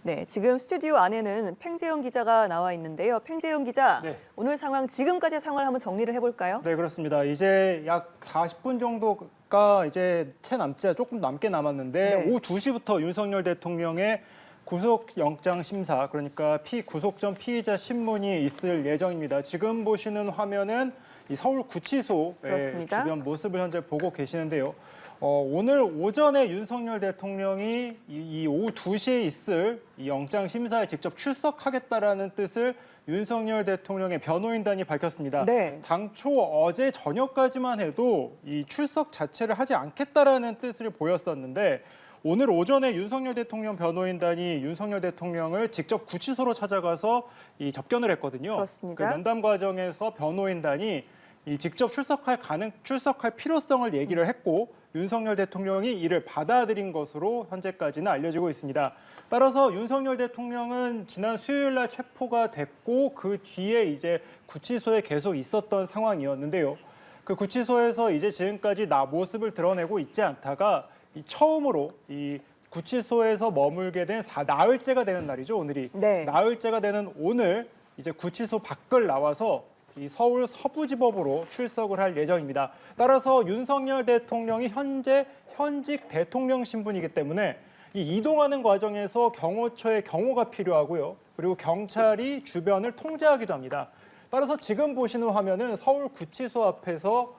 네, 지금 스튜디오 안에는 팽재영 기자가 나와 있는데요. 팽재영 기자, 네. 오늘 상황, 지금까지 상황을 한번 정리를 해볼까요? 네, 그렇습니다. 이제 약 40분 정도가 이제 채 남지 조금 남게 남았는데 네. 오후 2시부터 윤석열 대통령의 구속영장 심사, 그러니까 구속 전 피의자 신문이 있을 예정입니다. 지금 보시는 화면은 이 서울구치소의 그렇습니다. 주변 모습을 현재 보고 계시는데요. 오늘 오전에 윤석열 대통령이 이 오후 2시에 있을 이 영장 심사에 직접 출석하겠다라는 뜻을 윤석열 대통령의 변호인단이 밝혔습니다. 네. 당초 어제 저녁까지만 해도 이 출석 자체를 하지 않겠다라는 뜻을 보였었는데 오늘 오전에 윤석열 대통령 변호인단이 윤석열 대통령을 직접 구치소로 찾아가서 이 접견을 했거든요. 그렇습니다. 그 면담 과정에서 변호인단이 이 직접 출석할 필요성을 얘기를 했고 윤석열 대통령이 이를 받아들인 것으로 현재까지는 알려지고 있습니다. 따라서 윤석열 대통령은 지난 수요일 날 체포가 됐고 그 뒤에 이제 구치소에 계속 있었던 상황이었는데요. 그 구치소에서 이제 지금까지 모습을 드러내고 있지 않다가 처음으로 이 구치소에서 머물게 된 나흘째가 되는 날이죠, 오늘이. 네. 나흘째가 되는 오늘 이제 구치소 밖을 나와서 이 서울 서부지법으로 출석을 할 예정입니다. 따라서 윤석열 대통령이 현직 대통령 신분이기 때문에 이 이동하는 과정에서 경호처의 경호가 필요하고요. 그리고 경찰이 주변을 통제하기도 합니다. 따라서 지금 보시는 화면은 서울 구치소 앞에서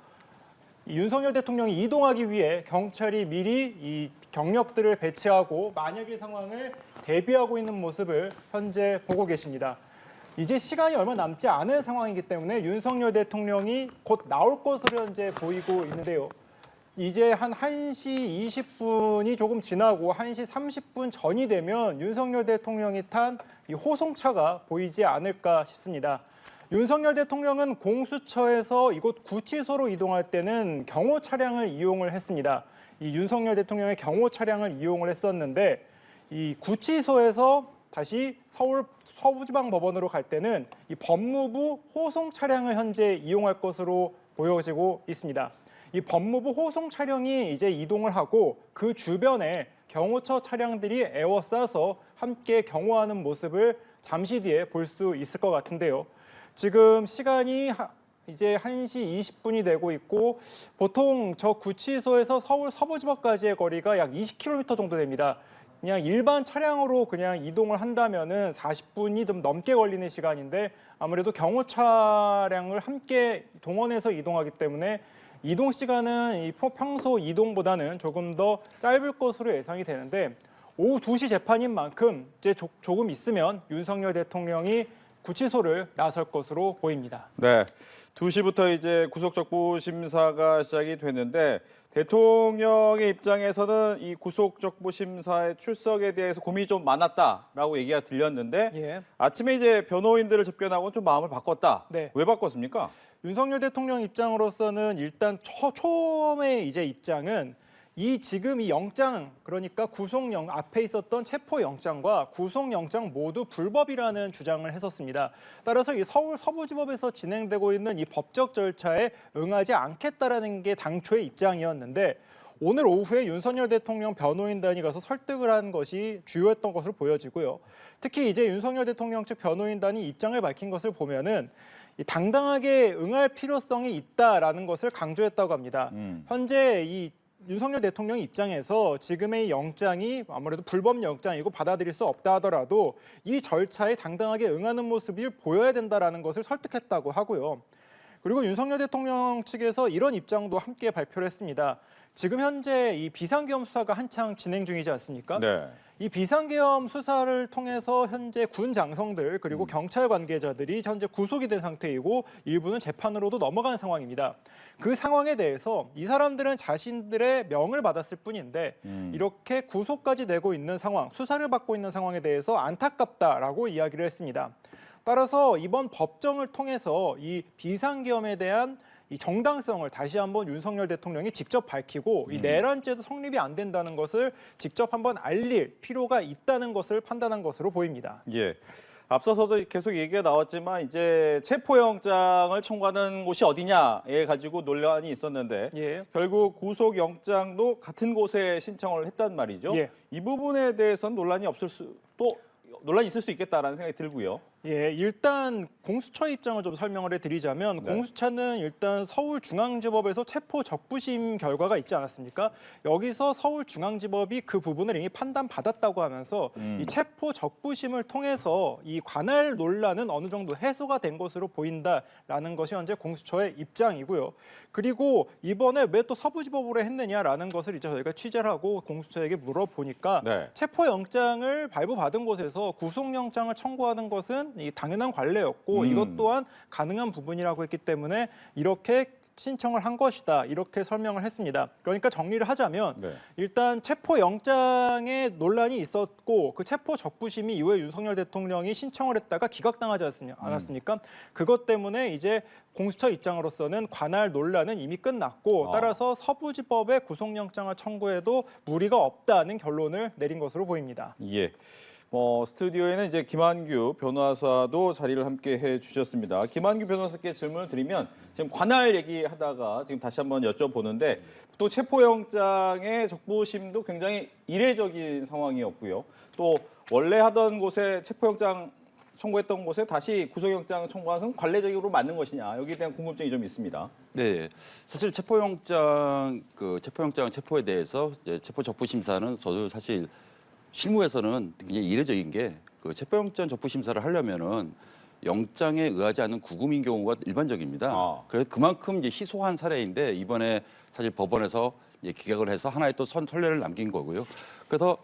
윤석열 대통령이 이동하기 위해 경찰이 미리 이 경력들을 배치하고 만약의 상황을 대비하고 있는 모습을 현재 보고 계십니다. 이제 시간이 얼마 남지 않은 상황이기 때문에 윤석열 대통령이 곧 나올 것으로 현재 보이고 있는데요. 이제 한 1시 20분이 조금 지나고 1시 30분 전이 되면 윤석열 대통령이 탄 이 호송차가 보이지 않을까 싶습니다. 윤석열 대통령은 공수처에서 이곳 구치소로 이동할 때는 경호 차량을 이용을 했습니다. 이 윤석열 대통령의 경호 차량을 이용을 했었는데 이 구치소에서 다시 서울 서부지방법원으로 갈 때는 이 법무부 호송 차량을 현재 이용할 것으로 보여지고 있습니다. 이 법무부 호송 차량이 이제 이동을 하고 그 주변에 경호처 차량들이 에워싸서 함께 경호하는 모습을 잠시 뒤에 볼 수 있을 것 같은데요. 지금 시간이 이제 1시 20분이 되고 있고 보통 저 구치소에서 서울 서부지법까지의 거리가 약 20km 정도 됩니다. 그냥 일반 차량으로 그냥 이동을 한다면은 40분이 좀 넘게 걸리는 시간인데 아무래도 경호 차량을 함께 동원해서 이동하기 때문에 이동 시간은 평소 이동보다는 조금 더 짧을 것으로 예상이 되는데 오후 2시 재판인 만큼 이제 조금 있으면 윤석열 대통령이 구치소를 나설 것으로 보입니다. 네, 2시부터 이제 구속적부 심사가 시작이 됐는데 대통령의 입장에서는 이 구속적부 심사의 출석에 대해서 고민이 좀 많았다라고 얘기가 들렸는데 예. 아침에 이제 변호인들을 접견하고 좀 마음을 바꿨다. 네. 왜 바꿨습니까? 윤석열 대통령 입장으로서는 일단 처음의 이제 입장은 지금 이 영장, 그러니까 구속영 앞에 있었던 체포영장과 구속영장 모두 불법이라는 주장을 했었습니다. 따라서 이 서울 서부지법에서 진행되고 있는 이 법적 절차에 응하지 않겠다라는 게 당초의 입장이었는데 오늘 오후에 윤석열 대통령 변호인단이 가서 설득을 한 것이 주요했던 것으로 보여지고요. 특히 이제 윤석열 대통령 측 변호인단이 입장을 밝힌 것을 보면은 당당하게 응할 필요성이 있다라는 것을 강조했다고 합니다. 현재 이 윤석열 대통령 입장에서 지금의 영장이 아무래도 불법 영장이고 받아들일 수 없다 하더라도 이 절차에 당당하게 응하는 모습이 보여야 된다라는 것을 설득했다고 하고요. 그리고 윤석열 대통령 측에서 이런 입장도 함께 발표를 했습니다. 지금 현재 이 비상계엄 수사가 한창 진행 중이지 않습니까? 네. 이 비상계엄 수사를 통해서 현재 군 장성들 그리고 경찰 관계자들이 현재 구속이 된 상태이고 일부는 재판으로도 넘어간 상황입니다. 그 상황에 대해서 이 사람들은 자신들의 명을 받았을 뿐인데 이렇게 구속까지 되고 있는 상황, 수사를 받고 있는 상황에 대해서 안타깝다라고 이야기를 했습니다. 따라서 이번 법정을 통해서 이 비상계엄에 대한 이 정당성을 다시 한번 윤석열 대통령이 직접 밝히고 이 내란죄도 성립이 안 된다는 것을 직접 한번 알릴 필요가 있다는 것을 판단한 것으로 보입니다. 예. 앞서서도 계속 얘기가 나왔지만 이제 체포영장을 청구하는 곳이 어디냐에 가지고 논란이 있었는데 예. 결국 구속영장도 같은 곳에 신청을 했단 말이죠. 예. 이 부분에 대해서는 논란이 없을 수도 논란이 있을 수 있겠다라는 생각이 들고요. 예, 일단 공수처 입장을 좀 설명을 해드리자면 네. 공수처는 일단 서울중앙지법에서 체포 적부심 결과가 있지 않았습니까? 여기서 서울중앙지법이 그 부분을 이미 판단받았다고 하면서 이 체포 적부심을 통해서 이 관할 논란은 어느 정도 해소가 된 것으로 보인다라는 것이 현재 공수처의 입장이고요. 그리고 이번에 왜 또 서부지법으로 했느냐라는 것을 이제 저희가 취재를 하고 공수처에게 물어보니까 네. 체포영장을 발부받은 곳에서 구속영장을 청구하는 것은 이 당연한 관례였고 이것 또한 가능한 부분이라고 했기 때문에 이렇게 신청을 한 것이다 이렇게 설명을 했습니다. 그러니까 정리를 하자면 네. 일단 체포영장에 논란이 있었고 그 체포 적부심이 이후에 윤석열 대통령이 신청을 했다가 기각당하지 않았습니까? 그것 때문에 이제 공수처 입장으로서는 관할 논란은 이미 끝났고 따라서 서부지법에 구속영장을 청구해도 무리가 없다는 결론을 내린 것으로 보입니다. 예. 스튜디오에는 이제 김한규 변호사도 자리를 함께 해주셨습니다. 김한규 변호사께 질문을 드리면 지금 관할 얘기하다가 지금 다시 한번 여쭤보는데 또 체포영장의 적부심도 굉장히 이례적인 상황이었고요. 또 원래 하던 곳에 체포영장 청구했던 곳에 다시 구속영장 청구하는 것은 관례적으로 맞는 것이냐 여기에 대한 궁금증이 좀 있습니다. 네, 사실 체포영장 체포에 대해서 이제 체포 적부 심사는 저도 사실 실무에서는 굉장히 이례적인 게 그 체포영장 적부 심사를 하려면은 영장에 의하지 않는 구금인 경우가 일반적입니다. 그래서 그만큼 이제 희소한 사례인데 이번에 사실 법원에서 이제 기각을 해서 하나의 또 선례를 남긴 거고요. 그래서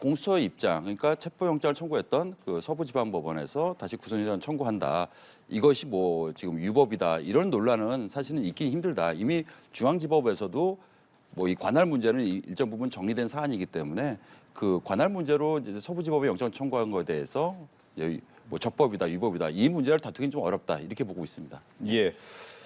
공수처의 입장, 그러니까 체포영장을 청구했던 그 서부지방법원에서 다시 구속영장을 청구한다. 이것이 뭐 지금 위법이다 이런 논란은 사실은 있긴 힘들다. 이미 중앙지법에서도 뭐 이 관할 문제는 일정 부분 정리된 사안이기 때문에 그 관할 문제로 이제 서부지법에 영장을 청구한 것에 대해서 뭐 적법이다, 위법이다 이 문제를 다투기는 좀 어렵다 이렇게 보고 있습니다. 예.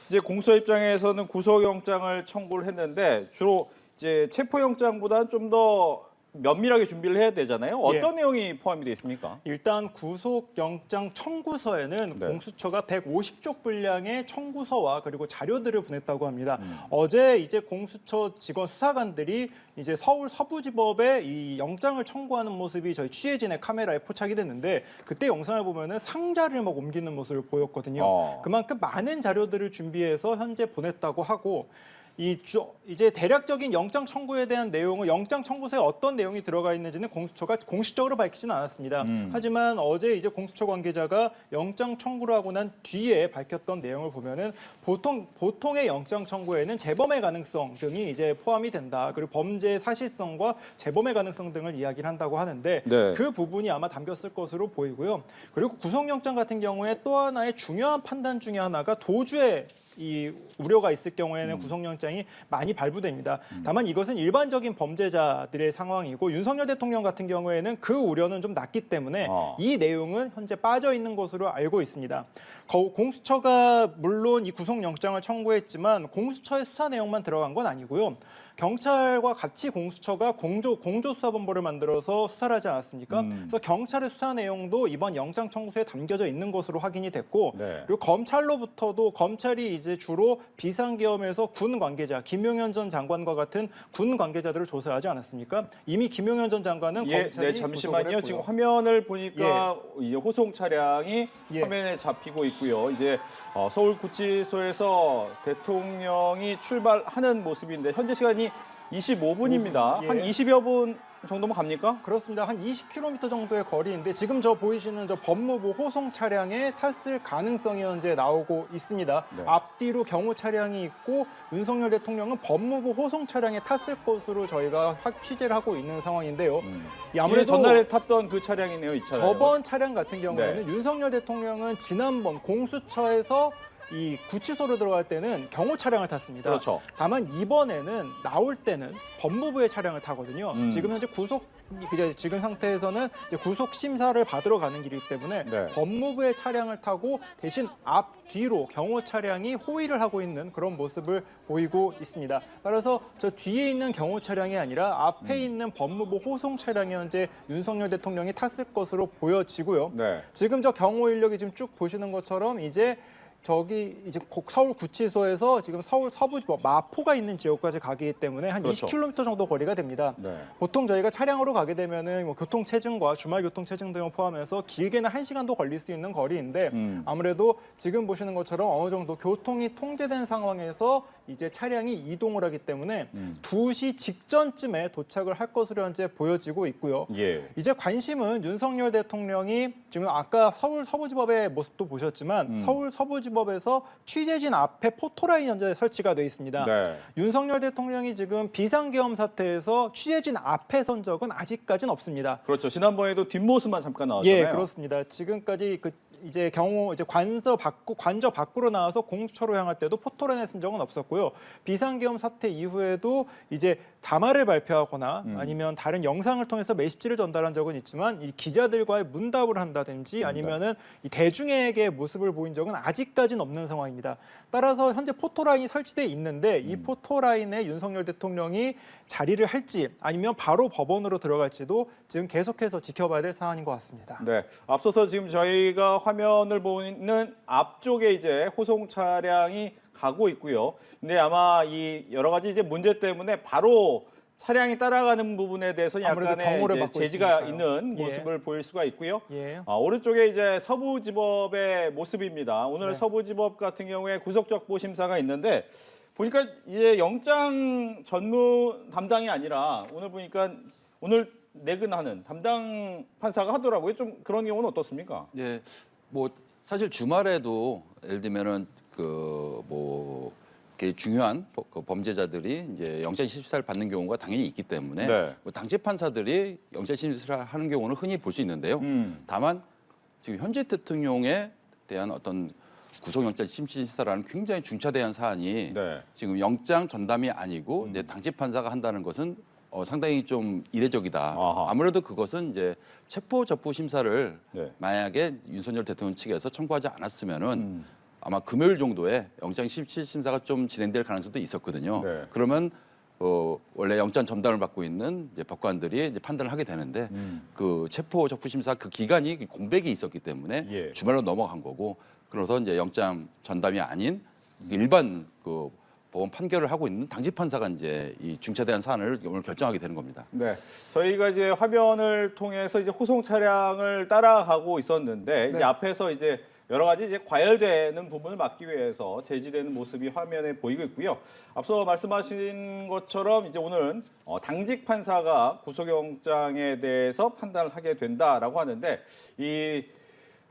이제 공수처 입장에서는 구속영장을 청구를 했는데 주로 이제 체포영장보다는 좀 더 면밀하게 준비를 해야 되잖아요. 어떤 내용이 포함이 되어 있습니까? 일단 구속영장 청구서에는 네. 공수처가 150쪽 분량의 청구서와 그리고 자료들을 보냈다고 합니다. 어제 이제 공수처 직원 수사관들이 이제 서울 서부지법에 이 영장을 청구하는 모습이 저희 취재진의 카메라에 포착이 됐는데 그때 영상을 보면은 상자를 막 옮기는 모습을 보였거든요. 그만큼 많은 자료들을 준비해서 현재 보냈다고 하고 이제 대략적인 영장 청구에 대한 내용을 영장 청구서에 어떤 내용이 들어가 있는지는 공수처가 공식적으로 밝히지는 않았습니다. 하지만 어제 이제 공수처 관계자가 영장 청구를 하고 난 뒤에 밝혔던 내용을 보면은 보통의 영장 청구에는 재범의 가능성 등이 이제 포함이 된다. 그리고 범죄의 사실성과 재범의 가능성 등을 이야기를 한다고 하는데 네. 그 부분이 아마 담겼을 것으로 보이고요. 그리고 구속영장 같은 경우에 또 하나의 중요한 판단 중에 하나가 도주의 이 우려가 있을 경우에는 구속영장이 많이 발부됩니다. 다만 이것은 일반적인 범죄자들의 상황이고 윤석열 대통령 같은 경우에는 그 우려는 좀 낮기 때문에 이 내용은 현재 빠져 있는 것으로 알고 있습니다. 공수처가 물론 이 구속영장을 청구했지만 공수처의 수사 내용만 들어간 건 아니고요. 경찰과 같이 공수처가 공조수사본부를 만들어서 수사를 하지 않았습니까? 그래서 경찰의 수사 내용도 이번 영장 청구서에 담겨져 있는 것으로 확인이 됐고 그리고 검찰로부터도 검찰이 이제 주로 비상계엄에서 군 관계자 김용현 전 장관과 같은 군 관계자들을 조사하지 않았습니까? 이미 김용현 전 장관은 검찰이 잠시만요. 구속을 지금 했고요. 화면을 보니까 이제 호송 차량이 화면에 잡히고 있고요. 이제 서울구치소에서 대통령이 출발하는 모습인데 현재 시간이 25분입니다. 예. 한 20여 분 정도면 갑니까? 그렇습니다. 한 20km 정도의 거리인데 지금 저 보이시는 저 법무부 호송 차량에 탔을 가능성이 현재 나오고 있습니다. 네. 앞뒤로 경호 차량이 있고 윤석열 대통령은 법무부 호송 차량에 탔을 것으로 저희가 취재를 하고 있는 상황인데요. 아무래도 전날에 탔던 그 차량이네요, 이 차량. 저번 차량 같은 경우에는 윤석열 대통령은 지난번 공수처에서 이 구치소로 들어갈 때는 경호 차량을 탔습니다. 그렇죠. 다만 이번에는 나올 때는 법무부의 차량을 타거든요. 지금 현재 지금 상태에서는 이제 구속 심사를 받으러 가는 길이기 때문에 법무부의 차량을 타고 대신 앞뒤로 경호 차량이 호위를 하고 있는 그런 모습을 보이고 있습니다. 따라서 저 뒤에 있는 경호 차량이 아니라 앞에 있는 법무부 호송 차량이 현재 윤석열 대통령이 탔을 것으로 보여지고요. 지금 저 경호 인력이 지금 쭉 보시는 것처럼 이제 저기 이제 서울구치소에서 지금 서울 서부지법 마포가 있는 지역까지 가기 때문에 한 그렇죠. 20km 정도 거리가 됩니다. 네. 보통 저희가 차량으로 가게 되면은 뭐 교통 체증과 주말 교통 체증 등을 포함해서 길게는 1시간도 걸릴 수 있는 거리인데 아무래도 지금 보시는 것처럼 어느 정도 교통이 통제된 상황에서 이제 차량이 이동을 하기 때문에 2시 직전쯤에 도착을 할 것으로 현재 보여지고 있고요. 예. 이제 관심은 윤석열 대통령이 지금 아까 서울 서부지법의 모습도 보셨지만 서울 서부지법에서 취재진 앞에 포토라인 현재 설치가 돼 있습니다. 네. 윤석열 대통령이 지금 비상계엄 사태에서 취재진 앞에 선 적은 아직까지는 없습니다. 그렇죠. 지난번에도 뒷모습만 잠깐 나왔잖아요. 예, 그렇습니다. 지금까지 이제 관저 밖으로 나와서 공수처로 향할 때도 포토라인에 쓴 적은 없었고요. 비상계엄 사태 이후에도 이제 담화를 발표하거나 아니면 다른 영상을 통해서 메시지를 전달한 적은 있지만 이 기자들과의 문답을 한다든지 아니면은 이 대중에게 모습을 보인 적은 아직까지는 없는 상황입니다. 따라서 현재 포토라인이 설치돼 있는데 이 포토라인에 윤석열 대통령이 자리를 할지 아니면 바로 법원으로 들어갈지도 지금 계속해서 지켜봐야 될 사안인 것 같습니다. 네. 앞서서 지금 저희가 화면을 보는 앞쪽에 이제 호송 차량이 가고 있고요. 근데 아마 이 여러 가지 이제 문제 때문에 바로 차량이 따라가는 부분에 대해서 아무래도 약간의 경호를 이제 받고 제지가 있으니까요. 있는 예. 모습을 보일 수가 있고요. 예. 오른쪽에 이제 서부지법의 모습입니다. 오늘 네. 서부지법 같은 경우에 구속적보 심사가 있는데 보니까 이제 영장 전문 담당이 아니라 오늘 보니까 오늘 내근하는 담당 판사가 하더라고요. 좀 그런 경우는 어떻습니까? 예, 뭐 사실 주말에도 예를 들면은 뭐 이렇게 중요한 범죄자들이 이제 영장 실사를 받는 경우가 당연히 있기 때문에 네. 뭐 당시 판사들이 영장 실사를 하는 경우는 흔히 볼 수 있는데요. 다만 지금 현재 대통령에 대한 어떤 구속영장 심시실사라는 굉장히 중차대한 사안이 네. 지금 영장 전담이 아니고 이제 당시 판사가 한다는 것은 상당히 좀 이례적이다. 아하. 아무래도 그것은 이제 체포 접부 심사를 네. 만약에 윤석열 대통령 측에서 청구하지 않았으면은 아마 금요일 정도에 영장 심사가 좀 진행될 가능성도 있었거든요. 네. 그러면 원래 영장 전담을 받고 있는 이제 법관들이 이제 판단을 하게 되는데 그 체포 접부 심사 그 기간이 공백이 있었기 때문에 예. 주말로 넘어간 거고 그래서 이제 영장 전담이 아닌 일반 그 법원 판결을 하고 있는 당시 판사가 이제 이 중차대한 사안을 오늘 결정하게 되는 겁니다. 네, 저희가 이제 화면을 통해서 이제 호송 차량을 따라가고 있었는데 이제 네. 앞에서 이제 여러 가지 이제 과열되는 부분을 막기 위해서 제지되는 모습이 화면에 보이고 있고요. 앞서 말씀하신 것처럼 이제 오늘은 당직 판사가 구속영장에 대해서 판단을 하게 된다라고 하는데 이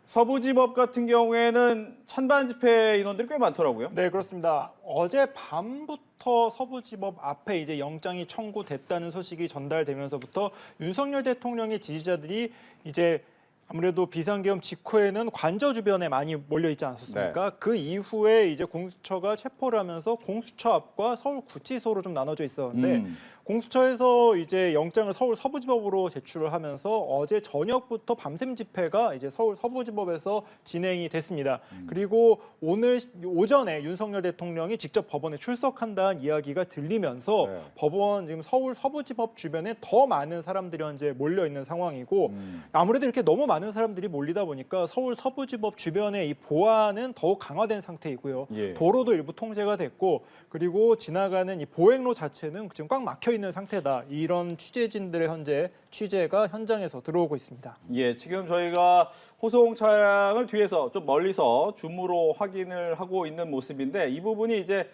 서부지법 같은 경우에는 찬반 집회 인원들이 꽤 많더라고요. 네, 그렇습니다. 어제 밤부터 서부지법 앞에 이제 영장이 청구됐다는 소식이 전달되면서부터 윤석열 대통령의 지지자들이 이제 아무래도 비상계엄 직후에는 관저 주변에 많이 몰려 있지 않았습니까? 그 이후에 이제 공수처가 체포를 하면서 공수처 앞과 서울구치소로 좀 나눠져 있었는데 공수처에서 이제 영장을 서울 서부지법으로 제출을 하면서 어제 저녁부터 밤샘 집회가 이제 서울 서부지법에서 진행이 됐습니다. 그리고 오늘 오전에 윤석열 대통령이 직접 법원에 출석한다는 이야기가 들리면서 네. 법원 지금 서울 서부지법 주변에 더 많은 사람들이 현재 몰려 있는 상황이고 아무래도 이렇게 너무 많은 사람들이 몰리다 보니까 서울 서부지법 주변의 이 보안은 더욱 강화된 상태이고요. 예. 도로도 일부 통제가 됐고 그리고 지나가는 이 보행로 자체는 지금 꽉 막혀 있는 상태다. 이런 취재진들의 현재 취재가 현장에서 들어오고 있습니다. 예, 지금 저희가 호송 차량을 뒤에서 좀 멀리서 줌으로 확인을 하고 있는 모습인데 이 부분이 이제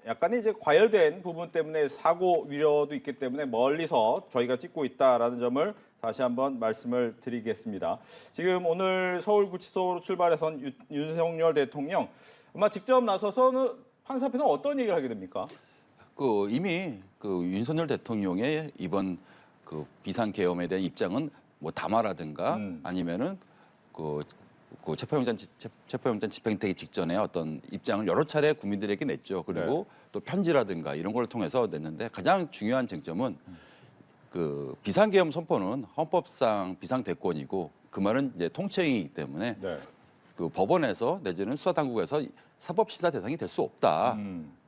약간의 이제 과열된 부분 때문에 사고 위려도 있기 때문에 멀리서 저희가 찍고 있다라는 점을 다시 한번 말씀을 드리겠습니다. 지금 오늘 서울구치소로 출발해선 윤석열 대통령 아마 직접 나서서는 판사 앞에서 어떤 얘기를 하게 됩니까? 이미 윤석열 대통령의 이번 비상계엄에 대한 입장은 뭐 담화라든가 아니면은 체포영장 집행되기 직전에 어떤 입장을 여러 차례 국민들에게 냈죠. 그리고 또 편지라든가 이런 걸 통해서 냈는데 가장 중요한 쟁점은 비상계엄 선포는 헌법상 비상대권이고 그 말은 이제 통칭이기 때문에 법원에서 내지는 수사당국에서 사법심사 대상이 될 수 없다.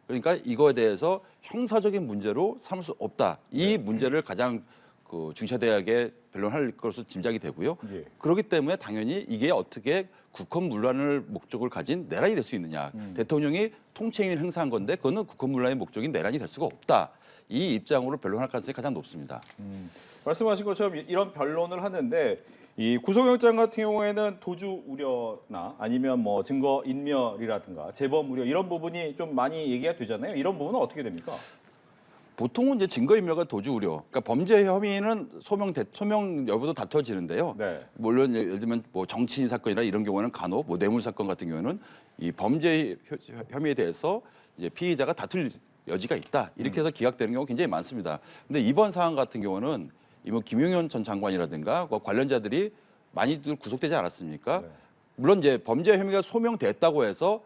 그러니까 이거에 대해서 형사적인 문제로 삼을 수 없다. 이 문제를 가장 그 중시대학에 변론할 것으로 짐작이 되고요. 예. 그렇기 때문에 당연히 이게 어떻게 국헌문란을 목적을 가진 내란이 될 수 있느냐. 대통령이 통치행위를 행사한 건데 그거는 국헌문란의 목적인 내란이 될 수가 없다. 이 입장으로 변론할 가능성이 가장 높습니다. 말씀하신 것처럼 이런 변론을 하는데 이 구속영장 같은 경우에는 도주 우려나 아니면 뭐 증거 인멸이라든가 재범 우려 이런 부분이 좀 많이 얘기가 되잖아요. 이런 부분은 어떻게 됩니까? 보통은 이제 증거인멸과 도주 우려, 그러니까 범죄 혐의는 소명 여부도 다퉈지는데요. 네. 물론 예를 들면 뭐 정치인 사건이나 이런 경우는 간혹 뭐 뇌물 사건 같은 경우는 이 범죄 혐의에 대해서 이제 피의자가 다툴 여지가 있다 이렇게 해서 기각되는 경우가 굉장히 많습니다. 근데 이번 사안 같은 경우는 뭐 김용현 전 장관이라든가 그 관련자들이 많이들 구속되지 않았습니까? 네. 물론 이제 범죄 혐의가 소명됐다고 해서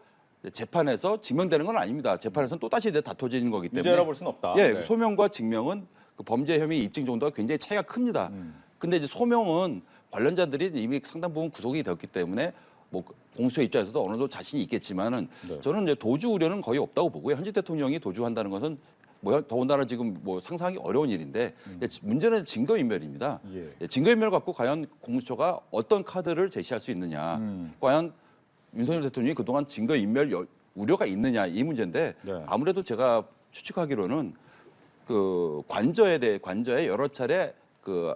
재판에서 증명되는 건 아닙니다. 재판에서는 또 다시 다퉈지는 거기 때문에 유죄라 볼 수는 없다. 예, 네. 소명과 증명은 그 범죄 혐의 입증 정도가 굉장히 차이가 큽니다. 근데 이제 소명은 관련자들이 이미 상당 부분 구속이 되었기 때문에 뭐 공수처 입장에서도 어느 정도 자신이 있겠지만은 네. 저는 이제 도주 우려는 거의 없다고 보고요. 현직 대통령이 도주한다는 것은 뭐 더군다나 지금 뭐 상상하기 어려운 일인데 문제는 증거인멸입니다. 예. 증거인멸을 갖고 과연 공수처가 어떤 카드를 제시할 수 있느냐. 과연 윤석열 대통령이 그동안 증거인멸 우려가 있느냐 이 문제인데 네. 아무래도 제가 추측하기로는 그 관저에 여러 차례 그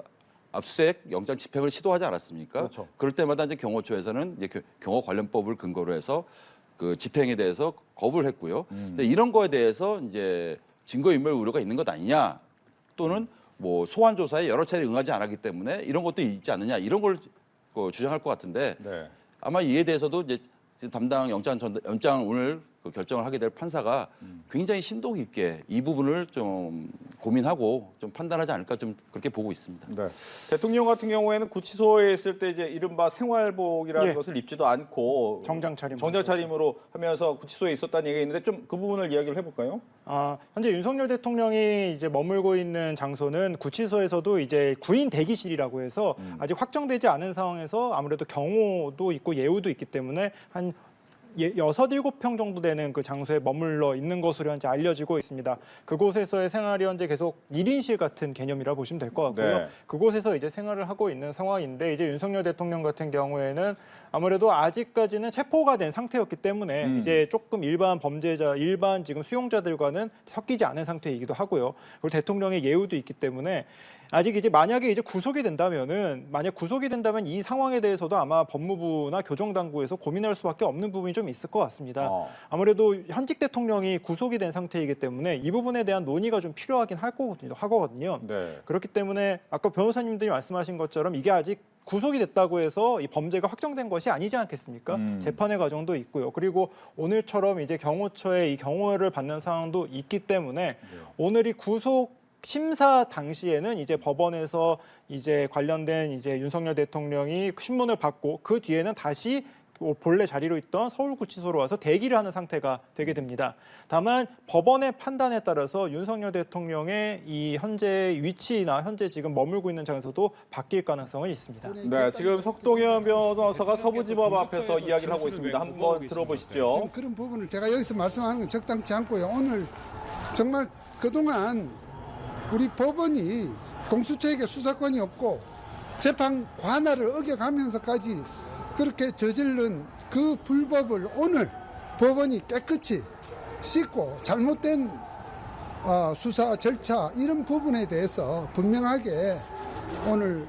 압수수색 영장 집행을 시도하지 않았습니까? 그렇죠. 그럴 때마다 이제 경호처에서는 이제 경호 관련법을 근거로 해서 그 집행에 대해서 거부를 했고요. 근데 이런 거에 대해서 이제 증거인멸 우려가 있는 것 아니냐 또는 뭐 소환 조사에 여러 차례 응하지 않았기 때문에 이런 것도 있지 않느냐 이런 걸 주장할 것 같은데 네. 아마 이에 대해서도 이제 담당 영장 오늘 그 결정을 하게 될 판사가 굉장히 심도 깊게 이 부분을 좀 고민하고 좀 판단하지 않을까 좀 그렇게 보고 있습니다. 네. 대통령 같은 경우에는 구치소에 있을 때 이제 이른바 생활복이라는 예. 것을 입지도 않고 정장 차림. 정장 차림으로 하면서 구치소에 있었다는 얘기가 있는데 좀 그 부분을 이야기를 해볼까요? 현재 윤석열 대통령이 이제 머물고 있는 장소는 구치소에서도 이제 구인 대기실이라고 해서 아직 확정되지 않은 상황에서 아무래도 경호도 있고 예우도 있기 때문에 한 6, 7평 정도 되는 그 장소에 머물러 있는 것으로 현재 알려지고 있습니다. 그곳에서의 생활이 현재 계속 1인실 같은 개념이라 보시면 될 것 같고요. 네. 그곳에서 이제 생활을 하고 있는 상황인데 이제 윤석열 대통령 같은 경우에는 아무래도 아직까지는 체포가 된 상태였기 때문에 이제 조금 일반 범죄자, 일반 지금 수용자들과는 섞이지 않은 상태이기도 하고요. 그리고 대통령의 예우도 있기 때문에 아직 이제 만약에 이제 구속이 된다면 이 상황에 대해서도 아마 법무부나 교정당국에서 고민할 수밖에 없는 부분이 좀 있을 것 같습니다. 아무래도 현직 대통령이 구속이 된 상태이기 때문에 이 부분에 대한 논의가 좀 필요하긴 하거든요. 네. 그렇기 때문에 아까 변호사님들이 말씀하신 것처럼 이게 아직 구속이 됐다고 해서 이 범죄가 확정된 것이 아니지 않겠습니까? 재판의 과정도 있고요. 그리고 오늘처럼 이제 경호처에 이 경호를 받는 상황도 있기 때문에 오늘이 구속 심사 당시에는 이제 법원에서 이제 관련된 이제 윤석열 대통령이 신문을 받고 그 뒤에는 다시 본래 자리로 있던 서울구치소로 와서 대기를 하는 상태가 되게 됩니다. 다만 법원의 판단에 따라서 윤석열 대통령의 이 현재 위치나 현재 지금 머물고 있는 장소도 바뀔 가능성은 있습니다. 네, 지금 석동현 변호사가 서부지법 앞에서 이야기를 하고 있습니다. 한번 들어보시죠. 지금 그런 부분을 제가 여기서 말씀하는 건 적당치 않고요. 오늘 정말 그동안 우리 법원이 공수처에게 수사권이 없고 재판 관할을 어겨가면서까지 그렇게 저지른 그 불법을 오늘 법원이 깨끗이 씻고 잘못된 수사 절차 이런 부분에 대해서 분명하게 오늘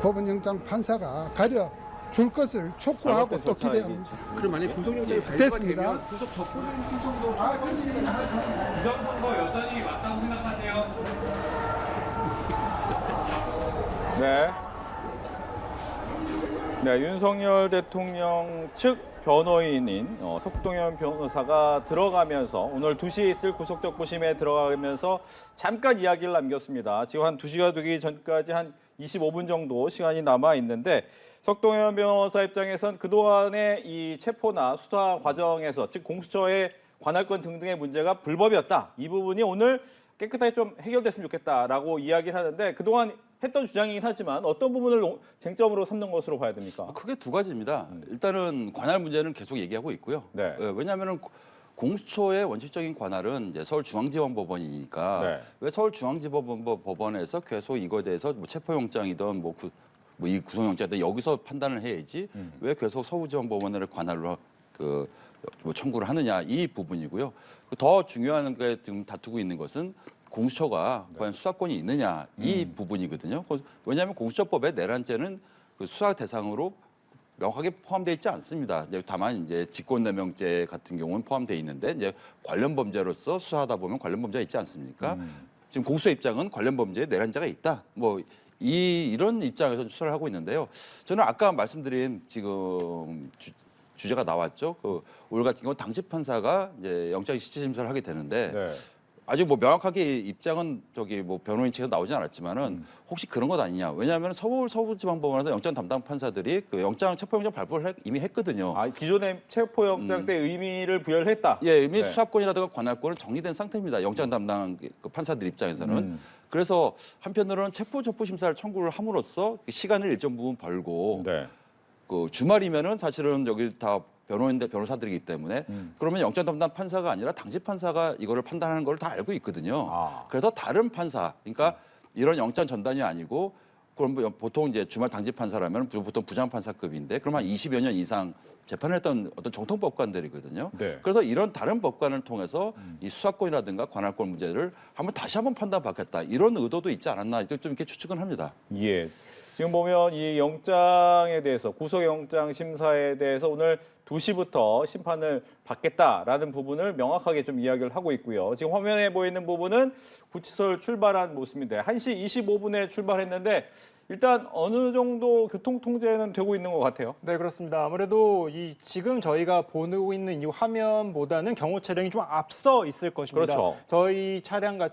법원영장 판사가 가려줄 것을 촉구하고 또 기대합니다. 그럼 만약 구속영장이 발부가 됐습니다. 되면 구속 적부를 정도 부정선거 여전히 맞다고 생각하세요? 네. 네, 윤석열 대통령 측 변호인인 석동현 변호사가 들어가면서 오늘 2시에 있을 구속적부심에 들어가면서 잠깐 이야기를 남겼습니다. 지금 한 2시가 되기 전까지 한 25분 정도 시간이 남아 있는데 석동현 변호사 입장에선 그동안의 이 체포나 수사 과정에서 즉 공수처의 관할권 등등의 문제가 불법이었다. 이 부분이 오늘 깨끗하게 좀 해결됐으면 좋겠다라고 이야기를 하는데 그동안 했던 주장이긴 하지만 어떤 부분을 쟁점으로 삼는 것으로 봐야 됩니까? 크게 두 가지입니다. 일단은 관할 문제는 계속 얘기하고 있고요. 네. 왜냐하면은 공수처의 원칙적인 관할은 이제 서울중앙지방법원이니까 네. 왜 서울중앙지법원에서 계속 이거에 대해서 뭐 체포영장이든 이 구속영장이든 여기서 판단을 해야지 왜 계속 서울지방법원을 관할로 뭐 청구를 하느냐 이 부분이고요. 더 중요한 게 지금 다투고 있는 것은 공수처가 과연 수사권이 있느냐 이 부분이거든요. 왜냐하면 공수처법의 내란죄는 그 수사 대상으로 명확하게 포함되어 있지 않습니다. 다만 이제 직권남용죄 같은 경우는 포함되어 있는데 이제 관련 범죄로서 수사하다 보면 관련 범죄가 있지 않습니까? 지금 공수처 입장은 관련 범죄에 내란죄가 있다. 뭐 이런 입장에서 수사를 하고 있는데요. 저는 아까 말씀드린 지금 주제가 나왔죠. 올 같은 경우 당시 판사가 이제 영장 실질 심사를 하게 되는데. 네. 아직 뭐 명확하게 입장은 뭐 변호인 측에서 나오진 않았지만은 혹시 그런 것 아니냐? 왜냐하면 서울지방법원에서 영장 담당 판사들이 그 체포영장 발부를 이미 했거든요. 아, 기존의 체포영장 때 의미를 부여를 했다. 예, 이미 네. 수사권이라든가 관할권은 정리된 상태입니다. 영장 담당 그 판사들 입장에서는. 그래서 한편으로는 체포적부 심사를 청구를 함으로써 시간을 일정 부분 벌고 네. 그 주말이면은 사실은 여기 다 변호사들이기 때문에 그러면 영장 담당 판사가 아니라 당시 판사가 이거를 판단하는 걸 다 알고 있거든요. 그래서 다른 판사, 그러니까 이런 영장 전단이 아니고 그럼 보통 이제 주말 당직 판사라면 보통 부장 판사급인데 그러면 한 20여 년 이상 재판을 했던 어떤 정통 법관들이거든요. 네. 그래서 이런 다른 법관을 통해서 이 수사권이라든가 관할권 문제를 다시 한번 판단받겠다 이런 의도도 있지 않았나 좀 이렇게 추측은 합니다. 예. 지금 보면 이 영장에 대해서 구속영장 심사에 대해서 오늘 2시부터 심판을 받겠다라는 부분을 명확하게 좀 이야기를 하고 있고요. 지금 화면에 보이는 부분은 구치소를 출발한 모습인데 1시 25분에 출발했는데 일단 어느 정도 교통 통제는 되고 있는 것 같아요. 네, 그렇습니다. 아무래도 지금 저희가 보고 있는 이 화면보다는 경호 차량이 좀 앞서 있을 것입니다. 그렇죠. 저희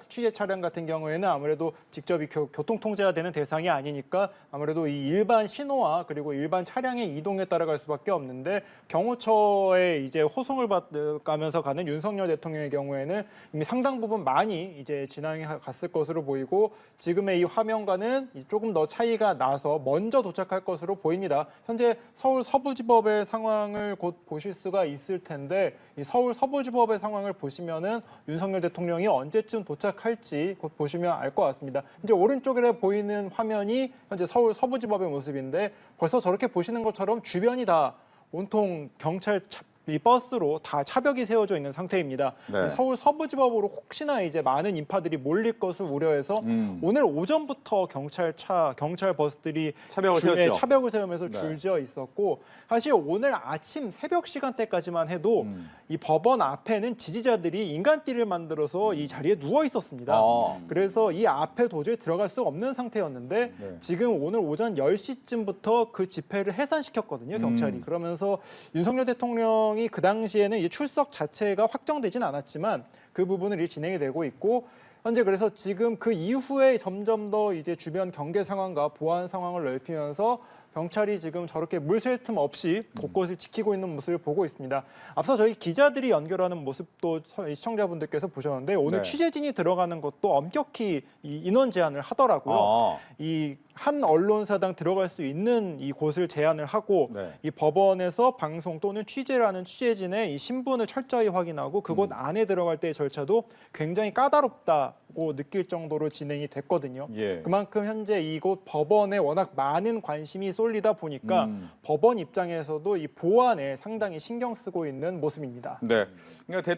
취재 차량 같은 경우에는 아무래도 직접 교통 통제가 되는 대상이 아니니까 아무래도 이 일반 신호와 그리고 일반 차량의 이동에 따라갈 수밖에 없는데 경호처에 이제 호송을 받가면서 가는 윤석열 대통령의 경우에는 이미 상당 부분 많이 이제 진앙이 갔을 것으로 보이고 지금의 이 화면과는 조금 더 차이가 나서 먼저 도착할 것으로 보입니다. 현재 서울 서부지법의 상황을 곧 보실 수가 있을 텐데 이 서울 서부지법의 상황을 보시면은 윤석열 대통령이 언제쯤 도착할지 곧 보시면 알 것 같습니다. 이제 오른쪽에 보이는 화면이 현재 서울 서부지법의 모습인데 벌써 저렇게 보시는 것처럼 주변이 다 온통 경찰 이 버스로 다 차벽이 세워져 있는 상태입니다. 네. 서울 서부지법으로 혹시나 이제 많은 인파들이 몰릴 것을 우려해서 오늘 오전부터 경찰 버스들이 차벽을 세웠죠. 차벽을 세우면서 네. 줄지어 있었고 사실 오늘 아침 새벽 시간대까지만 해도 이 법원 앞에는 지지자들이 인간띠를 만들어서 이 자리에 누워 있었습니다. 그래서 이 앞에 도저히 들어갈 수 없는 상태였는데 네. 지금 오늘 오전 10시쯤부터 그 집회를 해산시켰거든요, 경찰이. 그러면서 윤석열 대통령이 그 당시에는 이 출석 자체가 확정되진 않았지만 그 부분을 진행이 되고 있고 현재 그래서 지금 그 이후에 점점 더 이제 주변 경계 상황과 보안 상황을 넓히면서 경찰이 지금 저렇게 물샐 틈 없이 곳곳을 지키고 있는 모습을 보고 있습니다. 앞서 저희 기자들이 연결하는 모습도 시청자분들께서 보셨는데 오늘 네. 취재진이 들어가는 것도 엄격히 이 인원 제한을 하더라고요. 이 한 언론사당 들어갈 수 있는 이 곳을 제한을 하고 네. 이 법원에서 방송 또는 취재를 하는 취재진의 이 신분을 철저히 확인하고 그곳 안에 들어갈 때의 절차도 굉장히 까다롭다고 느낄 정도로 진행이 됐거든요. 예. 그만큼 현재 이곳 법원에 워낙 많은 관심이 쏠리다 보니까 법원 입장에서도 이 보안에 상당히 신경 쓰고 있는 모습입니다. 네. 그러니까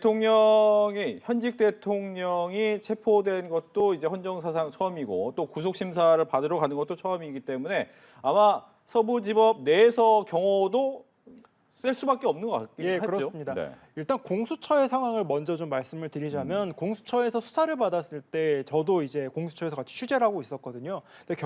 현직 대통령이 체포된 것도 이제 헌정사상 처음이고 또 구속 심사를 받으러 가는 것도 처음이기 때문에 아마 서부지법 내에서 경호도 쓸 수밖에 없는 것 같긴 예, 하죠. 그렇습니다. 네. 일단 공수처의 상황을 먼저 좀 말씀을 드리자면 공수처에서 수사를 받았을 때 저도 이제 공수처에서 같이 취재를 하고 있었거든요. 근데